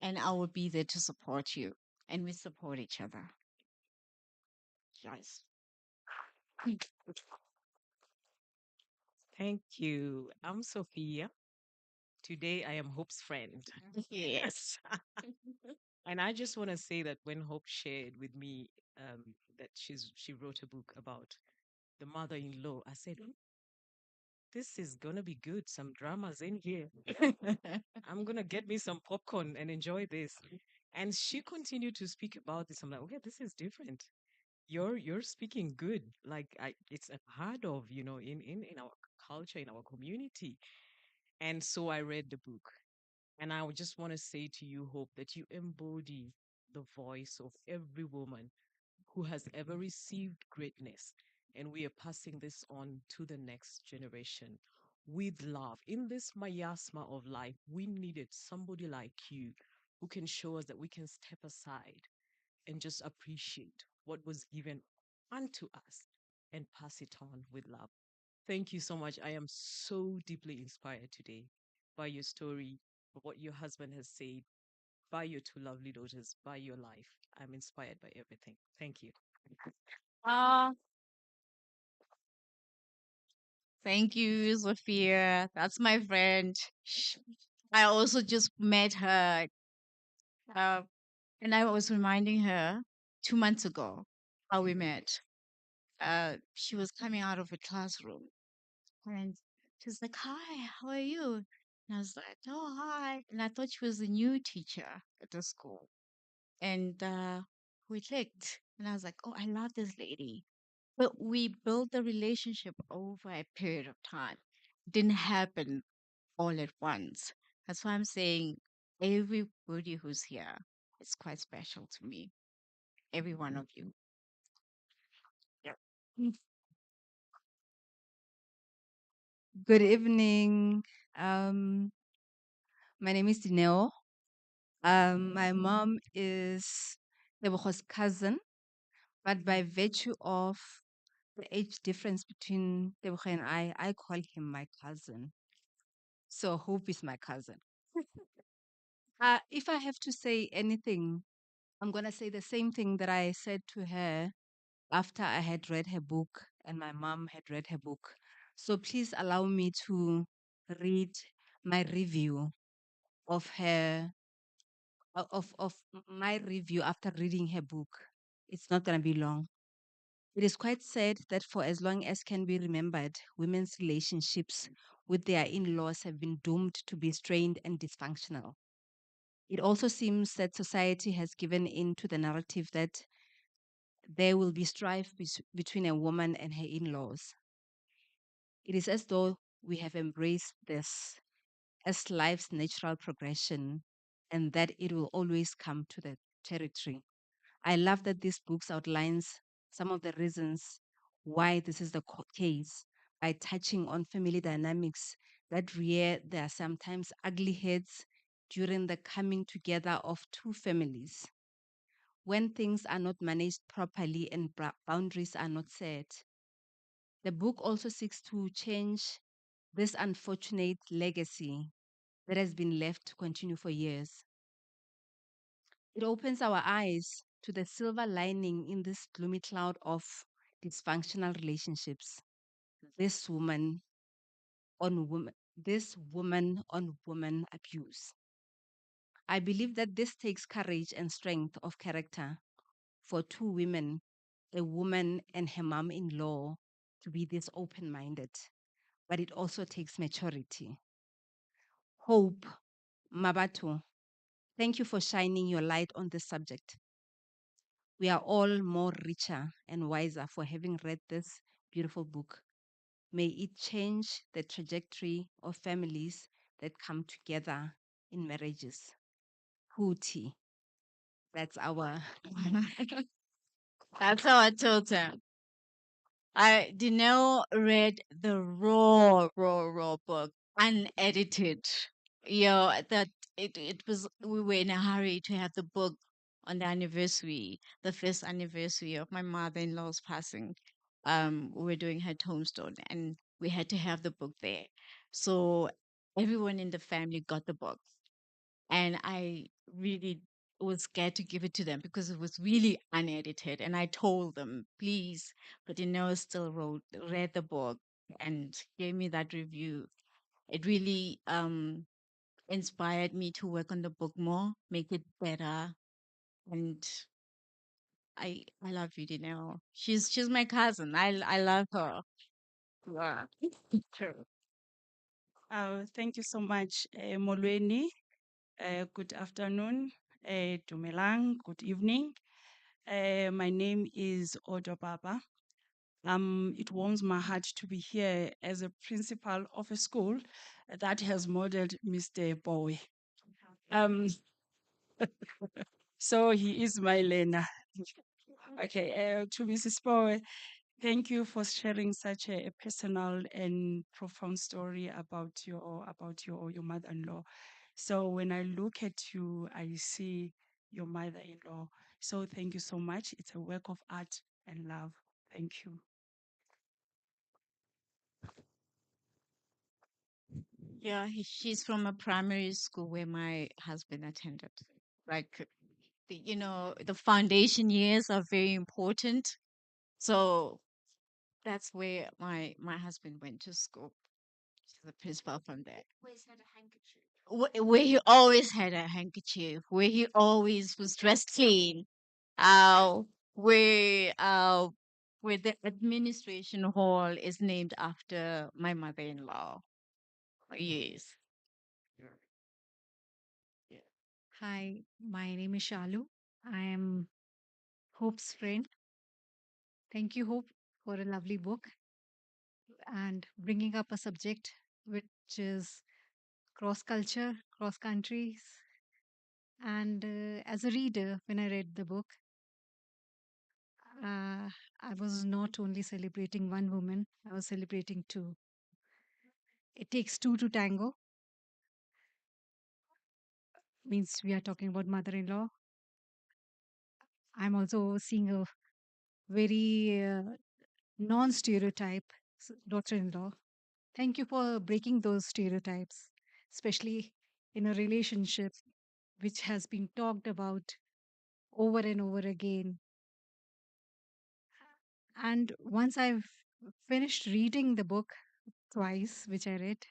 and I will be there to support you, and we support each other. Yes. Thank you. I'm Sophia. Today I am Hope's friend. Yes. And I just want to say that when Hope shared with me that she wrote a book about the mother-in-law, I said, "Hmm, this is gonna be good. Some dramas in here. I'm gonna get me some popcorn and enjoy this." And she continued to speak about this. I'm like, okay, this is different. You're speaking good. Like it's unheard of, in our culture, in our community. And so I read the book. And I would just want to say to you, Hope, that you embody the voice of every woman who has ever received greatness. And we are passing this on to the next generation with love. In this miasma of life, we needed somebody like you who can show us that we can step aside and just appreciate what was given unto us and pass it on with love. Thank you so much. I am so deeply inspired today by your story, by what your husband has said, by your two lovely daughters, by your life. I'm inspired by everything. Thank you. Ah, thank you, Sophia. That's my friend. I also just met her, uh, and I was reminding her 2 months ago how we met. She was coming out of a classroom, and she was like, "Hi, how are you?" And I was like, "Oh, hi." And I thought she was a new teacher at the school, and we clicked. And I was like, "Oh, I love this lady." But we built the relationship over a period of time. It didn't happen all at once. That's why I'm saying everybody who's here is quite special to me. Every one of you. Yep. Mm. Good evening. Um, my name is Dineo. My mom is Tebogo's cousin, but by virtue of the age difference between Tebogo and I call him my cousin. So Hope is my cousin. If I have to say anything, I'm gonna say the same thing that I said to her after I had read her book and my mom had read her book. So please allow me to read my review of her my review after reading her book. It's not going to be long. It is quite sad that for as long as can be remembered, women's relationships with their in-laws have been doomed to be strained and dysfunctional. It also seems that society has given in to the narrative that there will be strife between a woman and her in-laws. It is as though we have embraced this as life's natural progression and that it will always come to the territory. I love that this book outlines some of the reasons why this is the case by touching on family dynamics that rear their sometimes ugly heads during the coming together of two families. When things are not managed properly and boundaries are not set, the book also seeks to change this unfortunate legacy that has been left to continue for years. It opens our eyes to the silver lining in this gloomy cloud of dysfunctional relationships. This woman on woman abuse. I believe that this takes courage and strength of character for two women, a woman and her mom-in-law, to be this open-minded. But it also takes maturity. Hope, Mabato, thank you for shining your light on this subject. We are all more richer and wiser for having read this beautiful book. May it change the trajectory of families that come together in marriages. Hootie. That's our. That's how I told her. I Dineo read the raw book, unedited. That it was we were in a hurry to have the book on the anniversary, the first anniversary of my mother-in-law's passing. We were doing her tombstone, and we had to have the book there. So everyone in the family got the book, and I really was scared to give it to them because it was really unedited. And I told them, please, but still read the book and gave me that review. It really inspired me to work on the book more, make it better. And I love you, Dinero. She's my cousin. I love her. Yeah. True. Thank you so much, Molweni. Good afternoon. Dumelang, good evening. My name is Odo Baba. It warms my heart to be here as a principal of a school that has modeled Mr. Bowie. Um, so he is my learner. Okay, to Mrs. Bowie, thank you for sharing such a personal and profound story about your mother-in-law. So when I look at you, I see your mother-in-law. So thank you so much. It's a work of art and love. Thank you. Yeah, she's from a primary school where my husband attended. Like the foundation years are very important. So that's where my husband went to school. He's the principal from there. Where he always had a handkerchief, where he always was dressed clean, uh, where uh, where the administration hall is named after my mother-in-law. Yes. Hi, my name is Shalu. I am Hope's friend. Thank you, Hope, for a lovely book and bringing up a subject which is cross culture, cross countries. And as a reader, when I read the book, I was not only celebrating one woman, I was celebrating two. It takes two to tango, means we are talking about mother in law. I'm also seeing a very non stereotype daughter in law. Thank you for breaking those stereotypes, especially in a relationship which has been talked about over and over again. And once I've finished reading the book twice, which I read,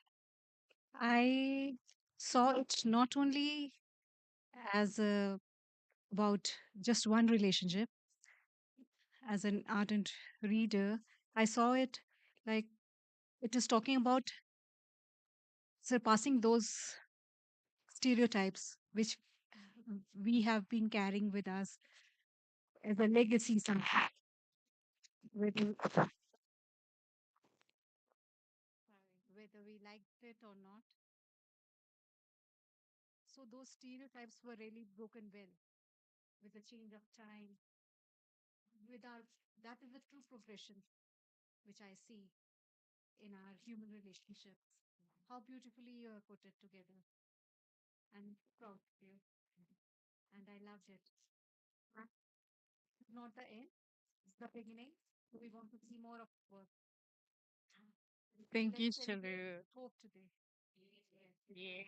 I saw it not only as about just one relationship. As an ardent reader, I saw it like it is talking about surpassing those stereotypes which we have been carrying with us as a legacy somehow. Whether, whether we liked it or not. So those stereotypes were really broken well with the change of time. With our that is the true progression which I see in our human relationships. How beautifully you have put it together. And proud of you. And I loved it. It's not the end, it's the beginning. We want to see more of work. Thank you, Let's celebrate Shalu. hope today. Yeah.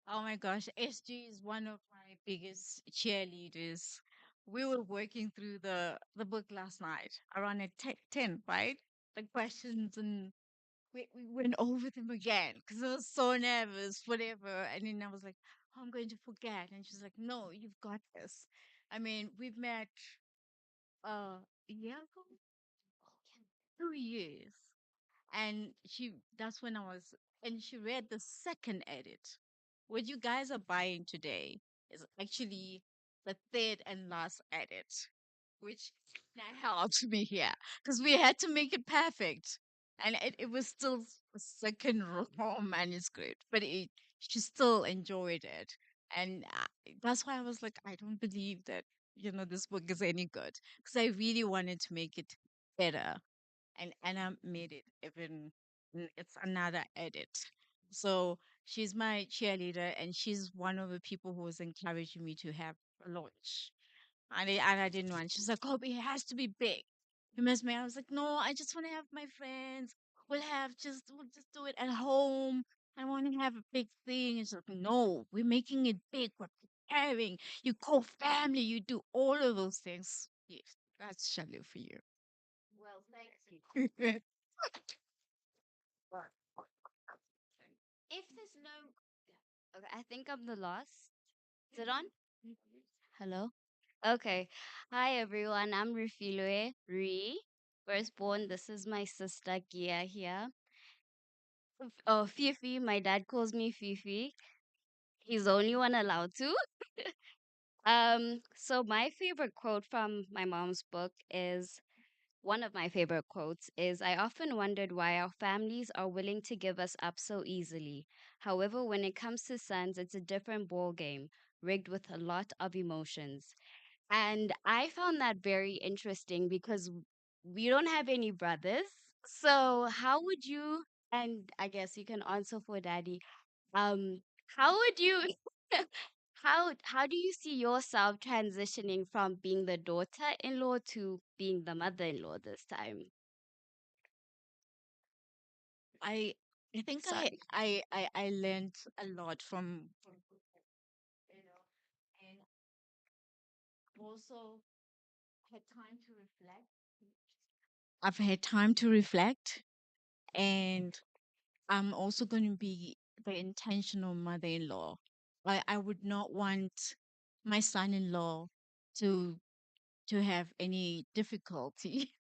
Oh my gosh, SG is one of my biggest cheerleaders. We were working through the book last night around at 10, right? The questions, and we went over them again because I was so nervous, whatever. And then I was like, oh, I'm going to forget. And she's like, no, you've got this. I mean, we've met a year ago, 2 years. And that's when I was, and she read the second edit. What you guys are buying today is actually the third and last edit, which that helped me here because we had to make it perfect. And it was still a second raw manuscript, but she still enjoyed it. And that's why I was like, I don't believe that, this book is any good because I really wanted to make it better. And Anna made it even, it's another edit. So she's my cheerleader, and she's one of the people who was encouraging me to have a launch. And I didn't want. She's like, "Oh, but it has to be big." You must me. I was like, "No, I just want to have my friends. We'll just do it at home. I want to have a big thing." And she's like, "No, we're making it big. We're preparing. You call family. You do all of those things." Yes, that's Shalu for you. Well, thank you. If there's no, okay, I think I'm the last. Is it on? Hello. Okay. Hi everyone. I'm Rufilwe Ri. Firstborn. This is my sister Gia here. Oh, Fifi. My dad calls me Fifi. He's the only one allowed to. So my favorite quote from my mom's book is one of my favorite quotes is I often wondered why our families are willing to give us up so easily. However, when it comes to sons, it's a different ball game, rigged with a lot of emotions. And I found that very interesting because we don't have any brothers. So how would you, and I guess you can answer for daddy, um, how would you how do you see yourself transitioning from being the daughter-in-law to being the mother-in-law this time? I think So I learned a lot from you know, and also had time to reflect. I've had time to reflect, and I'm also going to be the intentional mother-in-law. I would not want my son-in-law to to have any difficulty.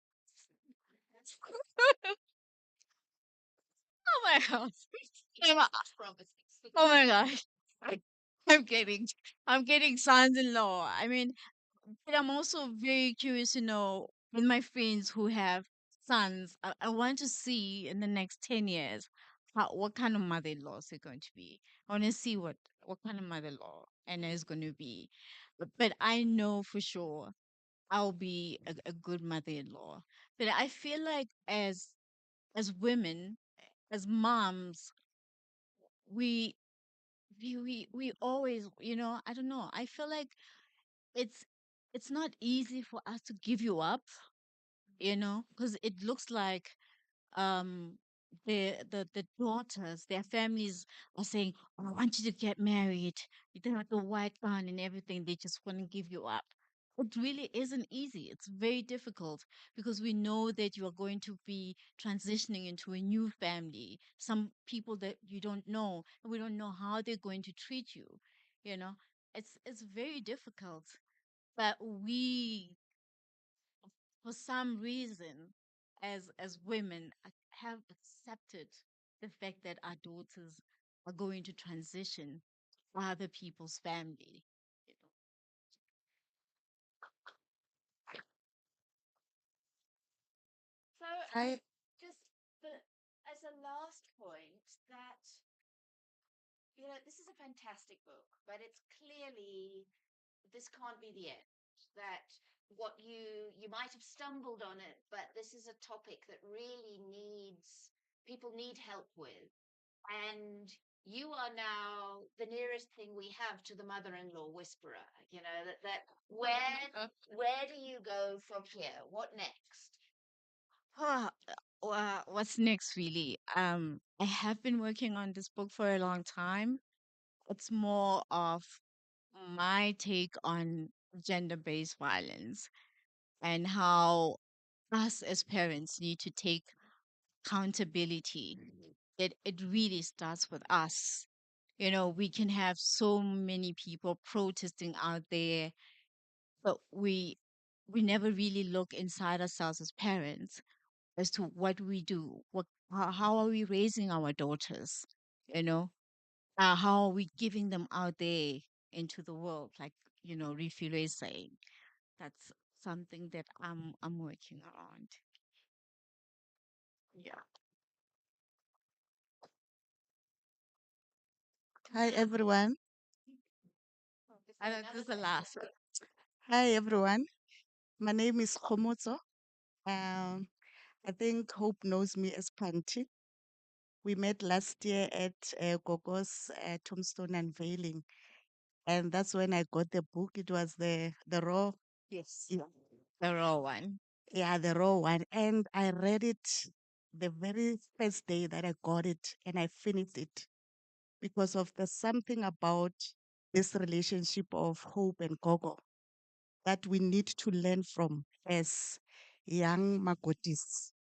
Oh my god! I'm a- Oh my gosh! I'm getting, I'm getting sons-in-law. I mean, but I'm also very curious to know with my friends who have sons. I want to see in the next 10 years what kind of mother-in-laws they're going to be. I want to see what kind of mother-in-law Anna is going to be. But I know for sure I'll be a good mother-in-law. But I feel like as women, as moms, we we always, I don't know. I feel like it's it's not easy for us to give you up, because it looks like um the daughters, their families are saying, "Oh, I want you to get married. You have the white gown and everything." They just want to give you up. It really isn't easy. It's very difficult because we know that you are going to be transitioning into a new family, some people that you don't know, and we don't know how they're going to treat you. You know, it's very difficult, but we, for some reason, as women, have accepted the fact that our daughters are going to transition to other people's family. You know. So hi. just the, as a last point, that this is a fantastic book, but it's clearly, this can't be the end. That what you might have stumbled on it, but this is a topic that really needs, people need help with. And you are now the nearest thing we have to the mother-in-law whisperer. That where do you go from here? What next? Ah, well, what's next, really? I have been working on this book for a long time. It's more of my take on gender-based violence and how us as parents need to take accountability. It really starts with us. We can have so many people protesting out there, but we never really look inside ourselves as parents as to what we do. How are we raising our daughters? You know, how are we giving them out there into the world? Like, Refilo is saying, that's something that I'm working around. Yeah. Hi everyone. I know this is the last one. Hi everyone. My name is Khomotso. Um, I think Hope knows me as Panti. We met last year at Gogo's tombstone unveiling, and that's when I got the book. It was the raw, Yes. yeah, The raw one. yeah, the raw one, and I read it the very first day that I got it, and I finished it because of the something about this relationship of Hope and Gogo that we need to learn from as young Makotis.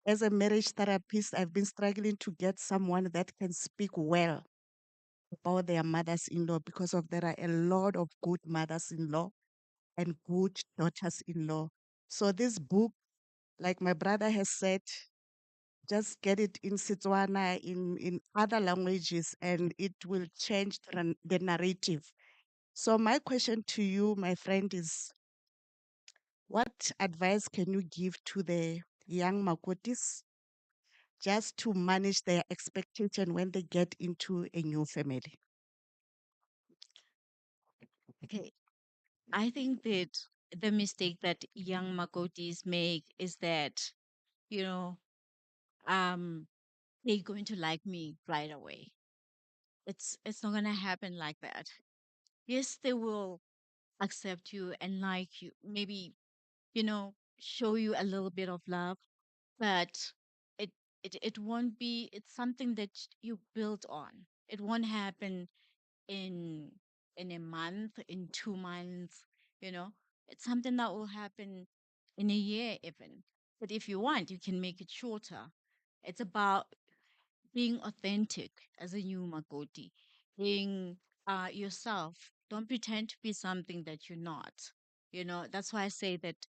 As a marriage therapist, I've been struggling to get someone that can speak well about their mothers in law because of there are a lot of good mothers in law and good daughters in law. So, this book, like my brother has said, just get it in Setswana, in other languages, and it will change the narrative. So, my question to you, my friend, is what advice can you give to the young Makotis just to manage their expectation when they get into a new family? Okay. I think that the mistake that young Makotis make is that, you know, um, they're going to like me right away. It's not gonna happen like that. Yes, they will accept you and like you, maybe, show you a little bit of love, but it it won't be, it's something that you build on. It won't happen in a month, in 2 months, you know. It's something that will happen in a year even. But if you want, you can make it shorter. It's about being authentic as a new Makoti, being yourself. Don't pretend to be something that you're not. You know, that's why I say that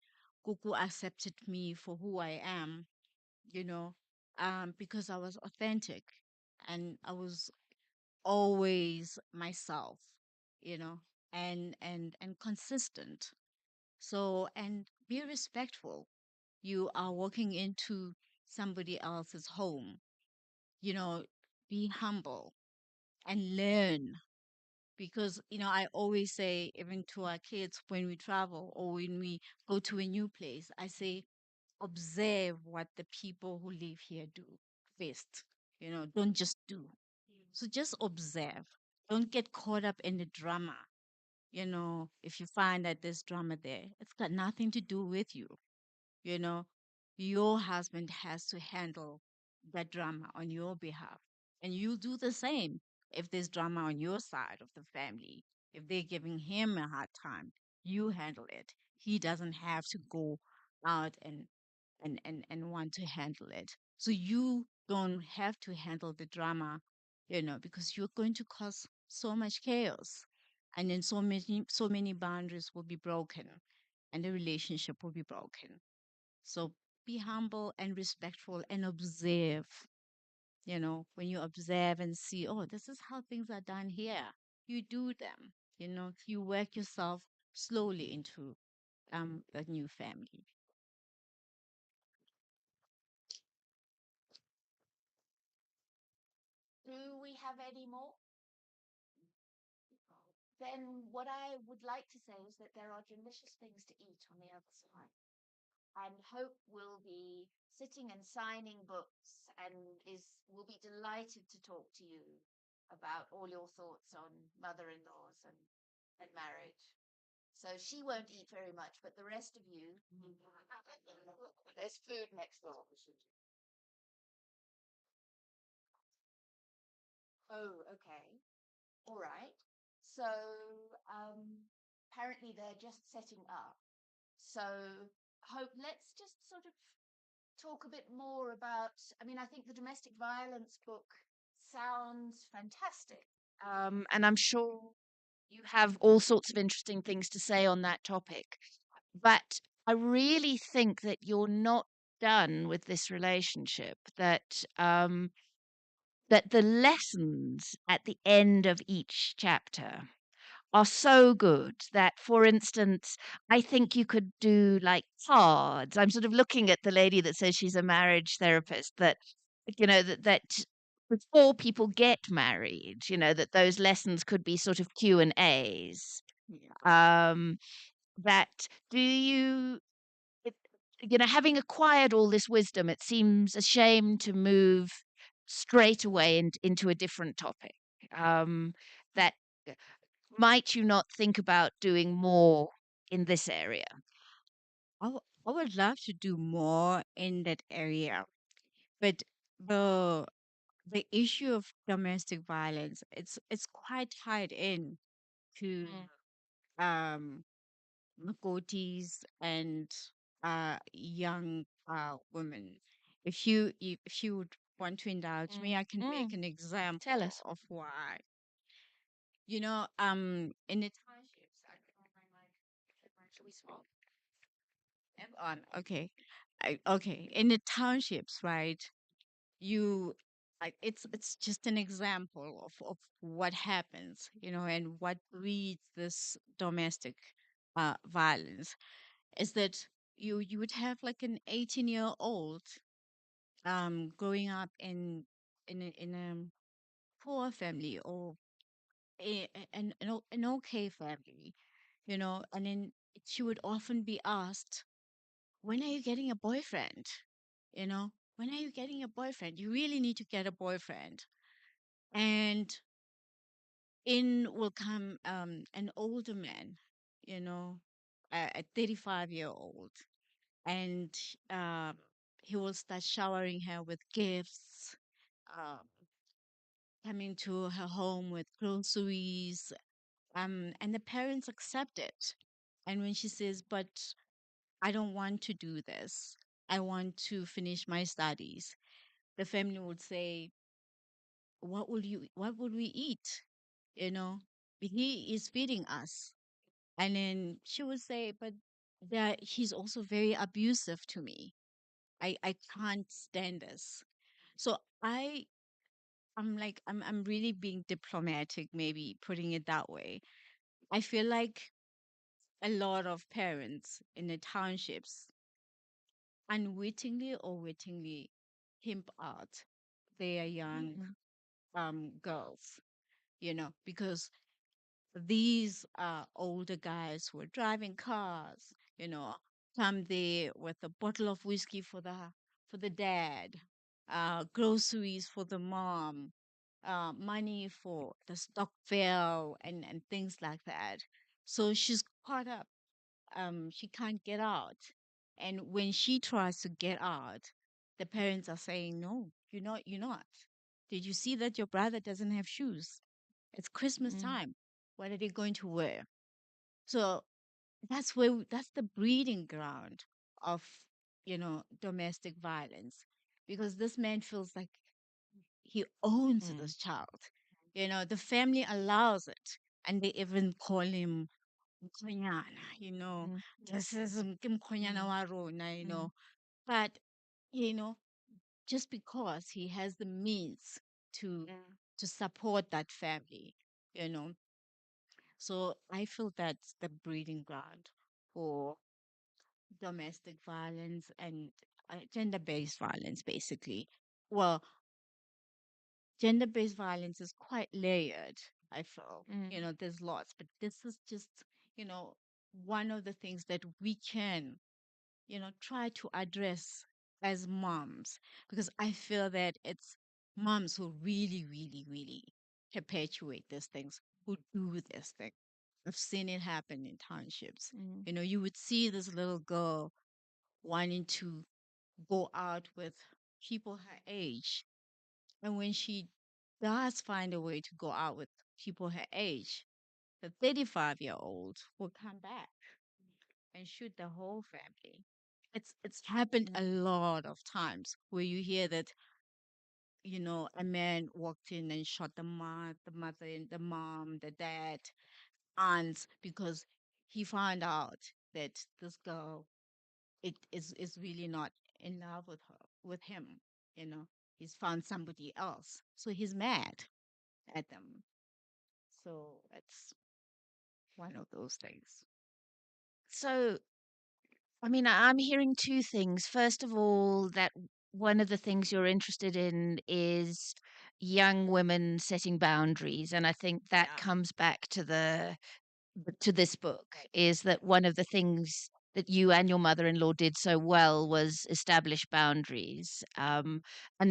Kuku accepted me for who I am, you know, because I was authentic and I was always myself, you know, and consistent. So, and be respectful. You are walking into somebody else's home, you know, be humble and learn. Because, you know, I always say, even to our kids when we travel or when we go to a new place, I say, observe what the people who live here do first. You know, don't just do. So just observe. Don't get caught up in the drama. You know, if you find that there's drama there, it's got nothing to do with you. You know, your husband has to handle that drama on your behalf. And you do the same if there's drama on your side of the family. If they're giving him a hard time, you handle it. He doesn't have to go out and want to handle it. So you don't have to handle the drama, you know, because you're going to cause so much chaos. And then so many boundaries will be broken and the relationship will be broken. So be humble and respectful and observe. You know, when you observe and see, oh, this is how things are done here, you do them. You know, you work yourself slowly into a new family. Do we have any more? Then what I would like to say is that there are delicious things to eat on the other side. And Hope will be sitting and signing books and is will be delighted to talk to you about all your thoughts on mother-in-laws and marriage. So she won't eat very much, but the rest of you, there's food next door. Oh, okay. All right. So apparently they're just setting up. So Hope, let's just sort of talk a bit more about. I mean, I think the domestic violence book sounds fantastic. And I'm sure you have all sorts of interesting things to say on that topic. But I really think that you're not done with this relationship, that the lessons at the end of each chapter are so good that, for instance, I think you could do like cards. I'm sort of looking at the lady that says she's a marriage therapist, that, that before people get married, that those lessons could be sort of Q and A's. Yeah. That do you, it, having acquired all this wisdom, it seems a shame to move straight away into a different topic. That might you not think about doing more in this area? I would love to do more in that area, but the the issue of domestic violence, it's quite tied in to um Makotis and young women. If you would want to indulge me, Mm, I can make mm. an Tell example us. of why. You know, in the townships, I can my mic. Should we swap? On. Okay. Okay. In the townships, right? You like it's just an example of what happens, you know, and what breeds this domestic violence is that you would have like an 18-year-old growing up in a poor family or an okay family, you know, and then she would often be asked, when are you getting a boyfriend? You know, when are you getting a boyfriend? You really need to get a boyfriend. And in will come an older man, you know, a 35-year-old. And um, he will start showering her with gifts, um, coming to her home with groceries, and the parents accept it. And when she says, "But I don't want to do this, I want to finish my studies," the family would say, what would we eat? You know, he is feeding us. And then she would say, "But that he's also very abusive to me. I can't stand this." So I'm really being diplomatic, maybe putting it that way. I feel like a lot of parents in the townships unwittingly or wittingly pimp out their young Mm, girls, because these older guys who are driving cars, come there with a bottle of whiskey for the dad, groceries for the mom, money for the stock fair and things like that. So she's caught up. She can't get out. And when she tries to get out, the parents are saying, "No, you're not. Did you see that your brother doesn't have shoes? It's Christmas mm, time. What are they going to wear?" So that's the breeding ground of, domestic violence, because this man feels like he owns mm, this child. The family allows it, and they even call him Mkhwenyana, mm, this is ke Mkhwenyana mm, wa rona, mm, but you know, just because he has the means to mm, to support that family, you know. So I feel that's the breeding ground for domestic violence and gender-based violence, basically. Well, gender-based violence is quite layered, I feel. mm, There's lots, but this is just, you know, one of the things that we can, try to address as moms, because I feel that it's moms who really, really, really perpetuate these things, who do this thing. I've seen it happen in townships. mm, You would see this little girl wanting to go out with people her age. And when she does find a way to go out with people her age, the 35-year-old will come back and shoot the whole family. It's happened a mm, lot of times where you hear that, a man walked in and shot the mother, and the mom, the dad, aunts, because he found out that this girl is really not in love with her, with him. You know, he's found somebody else, so he's mad at them. So it's one of those things. So, I mean, I'm hearing two things. First of all, that one of the things you're interested in is young women setting boundaries, and I think that Yeah. comes back to to this book, is that one of the things that you and your mother-in-law did so well was establish boundaries, and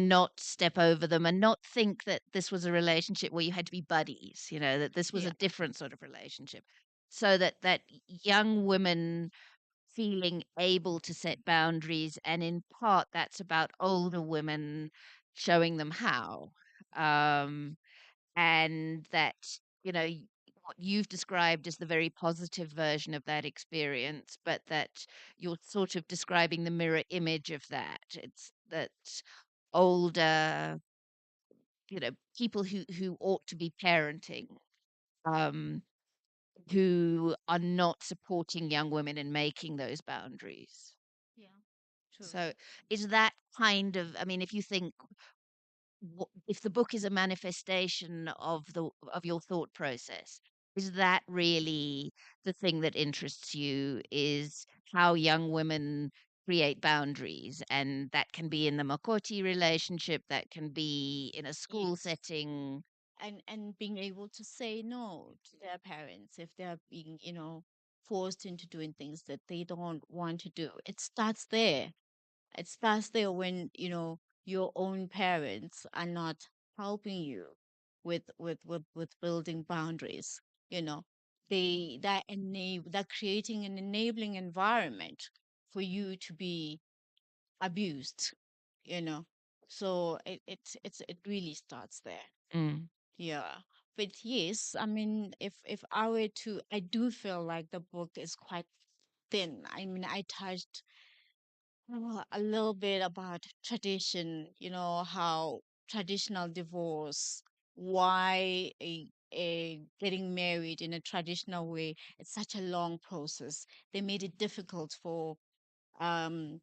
not step over them, and not think that this was a relationship where you had to be buddies, that this was Yeah. a different sort of relationship, so that young women feeling able to set boundaries, and in part that's about older women showing them how. Um, and that what you've described as the very positive version of that experience, but that you're sort of describing the mirror image of that. It's that older, people who ought to be parenting, um who are not supporting young women in making those boundaries. Yeah. True. So is that kind of, I mean, if you think, if the book is a manifestation of your thought process, is that really the thing that interests you, is how young women create boundaries, and that can be in the makoti relationship, that can be in a school Yes. setting. And being able to say no to their parents if they're being, forced into doing things that they don't want to do. It starts there. It starts there when, your own parents are not helping you with building boundaries. You know, they're creating an enabling environment for you to be abused, you know. So it really starts there. Mm. Yeah. But yes, I mean, if I were to, I do feel like the book is quite thin. I mean, I touched a little bit about tradition, how traditional divorce, why a getting married in a traditional way, it's such a long process. They made it difficult for um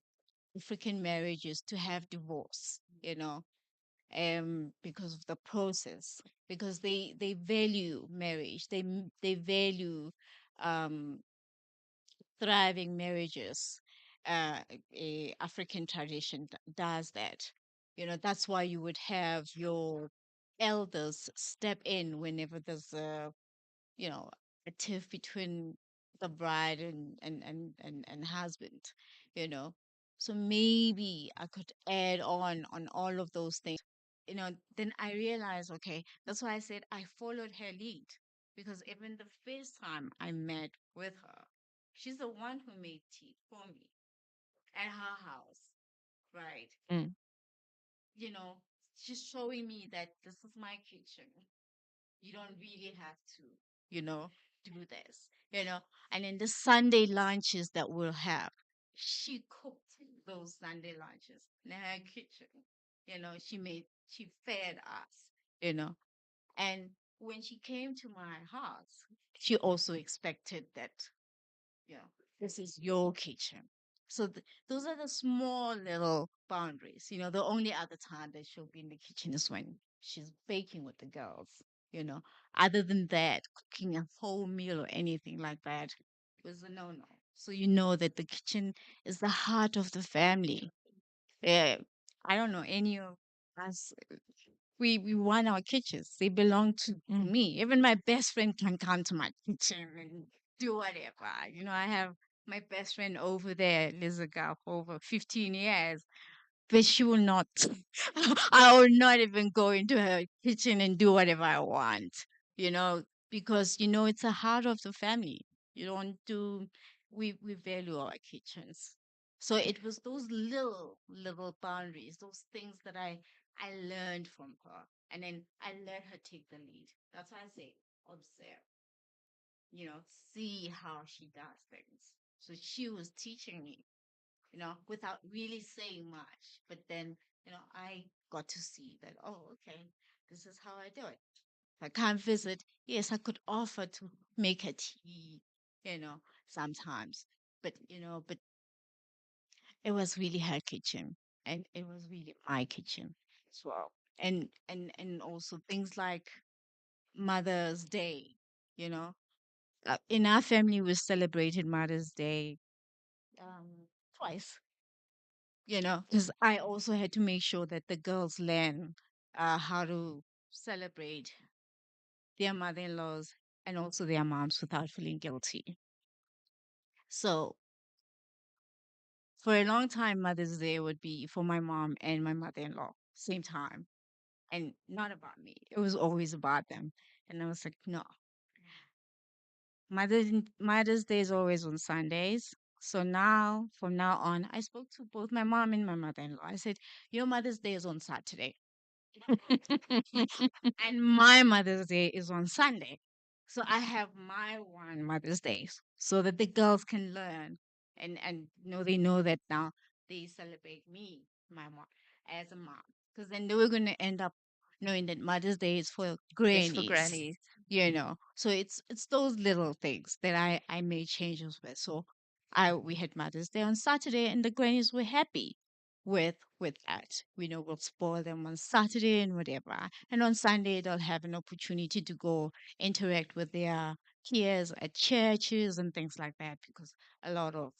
African marriages to have divorce, because of the process, because they value marriage, they value um thriving marriages. African tradition does that. That's why you would have your elders step in whenever there's you know, a tiff between the bride and husband, you know. So maybe I could add on all of those things. Then I realized, okay, that's why I said I followed her lead. Because even the first time I met with her, she's the one who made tea for me at her house, right? Mm. You know, she's showing me that this is my kitchen. You don't really have to, you know, do this. And in the Sunday lunches that we'll have, she cooked those Sunday lunches in her kitchen. She fed us, you know. And when she came to my house, she also expected that, this is your kitchen. So those are the small little boundaries. The only other time that she'll be in the kitchen is when she's baking with the girls. You know, other than that, cooking a whole meal or anything like that was a no-no. So you know that the kitchen is the heart of the family. Yeah, I don't know any of us. We run our kitchens. They belong to Mm. me. Even my best friend can come to my kitchen and do whatever. I have my best friend over there, Liziga, for over 15 years, but she will not. I will not even go into her kitchen and do whatever I want, you know, because, it's a heart of the family. You don't do, we value our kitchens. So it was those little boundaries, those things that I learned from her. And then I let her take the lead. That's why I say observe, see how she does things. So she was teaching me, without really saying much. But then, I got to see that, oh, okay, this is how I do it. If I can't visit, yes, I could offer to make her tea, sometimes. But it was really her kitchen, and it was really my kitchen as well. And also things like Mother's Day, you know. In our family, we celebrated Mother's Day twice, because I also had to make sure that the girls learn how to celebrate their mother-in-laws and also their moms without feeling guilty. So for a long time, Mother's Day would be for my mom and my mother-in-law, same time, and not about me. It was always about them. And I was like, no, Mother's Day is always on Sundays. So now, from now on, I spoke to both my mom and my mother-in-law. I said, your Mother's Day is on Saturday. And my Mother's Day is on Sunday. So I have my one Mother's Day so that the girls can learn and they know that now they celebrate me, my mom, as a mom. Because then they were going to end up knowing that Mother's Day is for It's for grannies, grannies. So it's those little things that I made changes with. So we had Mother's Day on Saturday, and the grannies were happy with that. We'll spoil them on Saturday and whatever. And on Sunday they'll have an opportunity to go interact with their peers at churches and things like that, because a lot of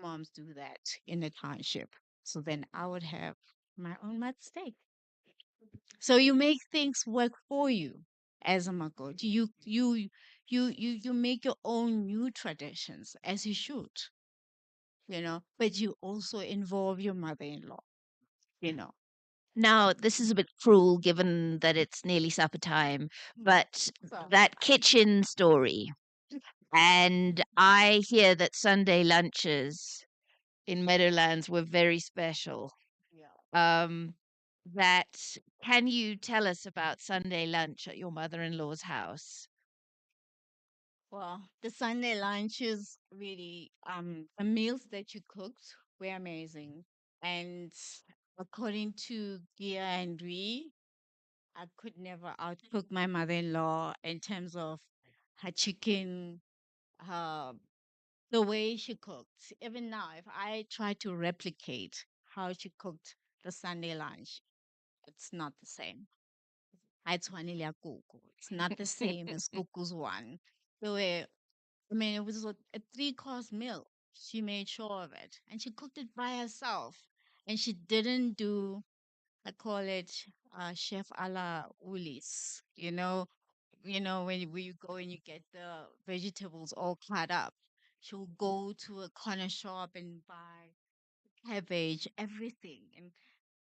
moms do that in the township. So then I would have my own Mother's Day. So you make things work for you as a Makoti. You make your own new traditions as you should, but you also involve your mother-in-law, you know. Now, this is a bit cruel given that it's nearly supper time, but So that kitchen story, and I hear that Sunday lunches in Meadowlands were very special. Um, that can you tell us about Sunday lunch at your mother-in-law's house? Well, the Sunday lunches really, the meals that you cooked were amazing. And according to Gia and Ree, I could never outcook my mother-in-law in terms of her chicken, her the way she cooked. Even now, if I try to replicate how she cooked the Sunday lunch, it's not the same. Haitshwane le ya Koko. It's not the same as Koko's one. The way, I mean, it was a three-course meal. She made sure of it, and she cooked it by herself. And she didn't do, I call it, chef a la Ulis. When you go and you get the vegetables all cut up, she'll go to a corner shop and buy cabbage, everything, and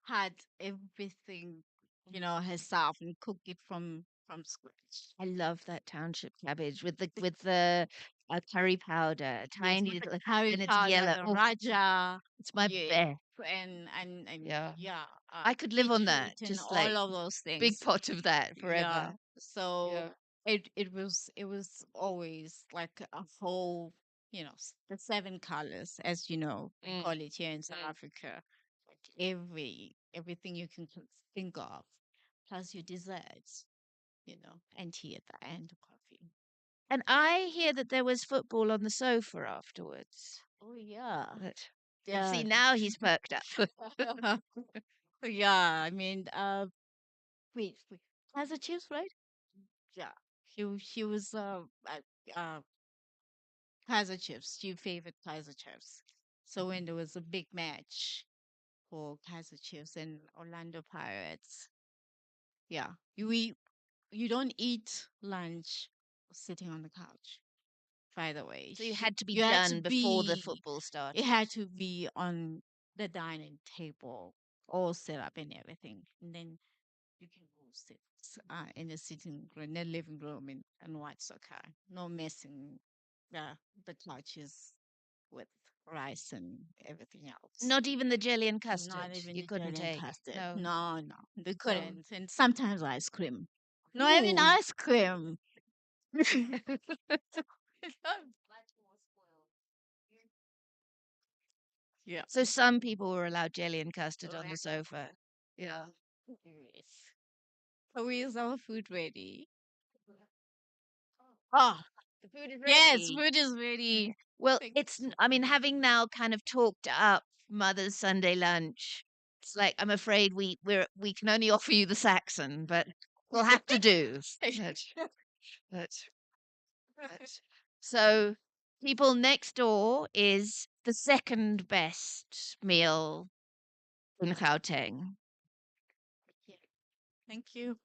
cut everything, herself and cook it from scratch. I love that township cabbage with the curry powder, Yes, tiny with the little, curry and it's powder, yellow. the Oh, raja, it's my yeah, best. and Yeah, yeah, I could live on that. beetroot and Just all like of those big things. pot of that Yeah. forever. So Yeah. it was always like a whole, the seven colors, as you know, we Mm, call it here in South mm. Africa. Like everything you can think of, plus your desserts, and tea at the end, coffee. And I hear that there was football on the sofa afterwards. Oh yeah. But see, Yeah. now he's perked up. Yeah, I mean, wait. Kaiser Chiefs, right? Yeah. She was Kaiser Chiefs. She favored Kaiser Chiefs. So when there was a big match for Kaiser Chiefs and Orlando Pirates, yeah, you don't eat lunch sitting on the couch. By the way, So you had to be you had to done before the be. football It started. had to be on the dining table, all set up and everything, and then you can go sit in the sitting room, in the living room, and watch soccer. No messing the couches with rice and everything else. Not even the jelly and Not custard. even You the couldn't jelly and take. custard. No. No, no, they No. couldn't. And sometimes ice cream. No, even Ooh. ice cream. Yeah. So some people were allowed jelly and custard on the sofa. Yeah. Yes. So is our food ready? Oh, The food is yes, ready. food is ready. Well, Thank I mean, having now kind of talked up Mother's Sunday lunch, it's like I'm afraid we can only offer you the Saxon, but we'll have to do. But, but so people next door is the second best meal in Gauteng. Thank you.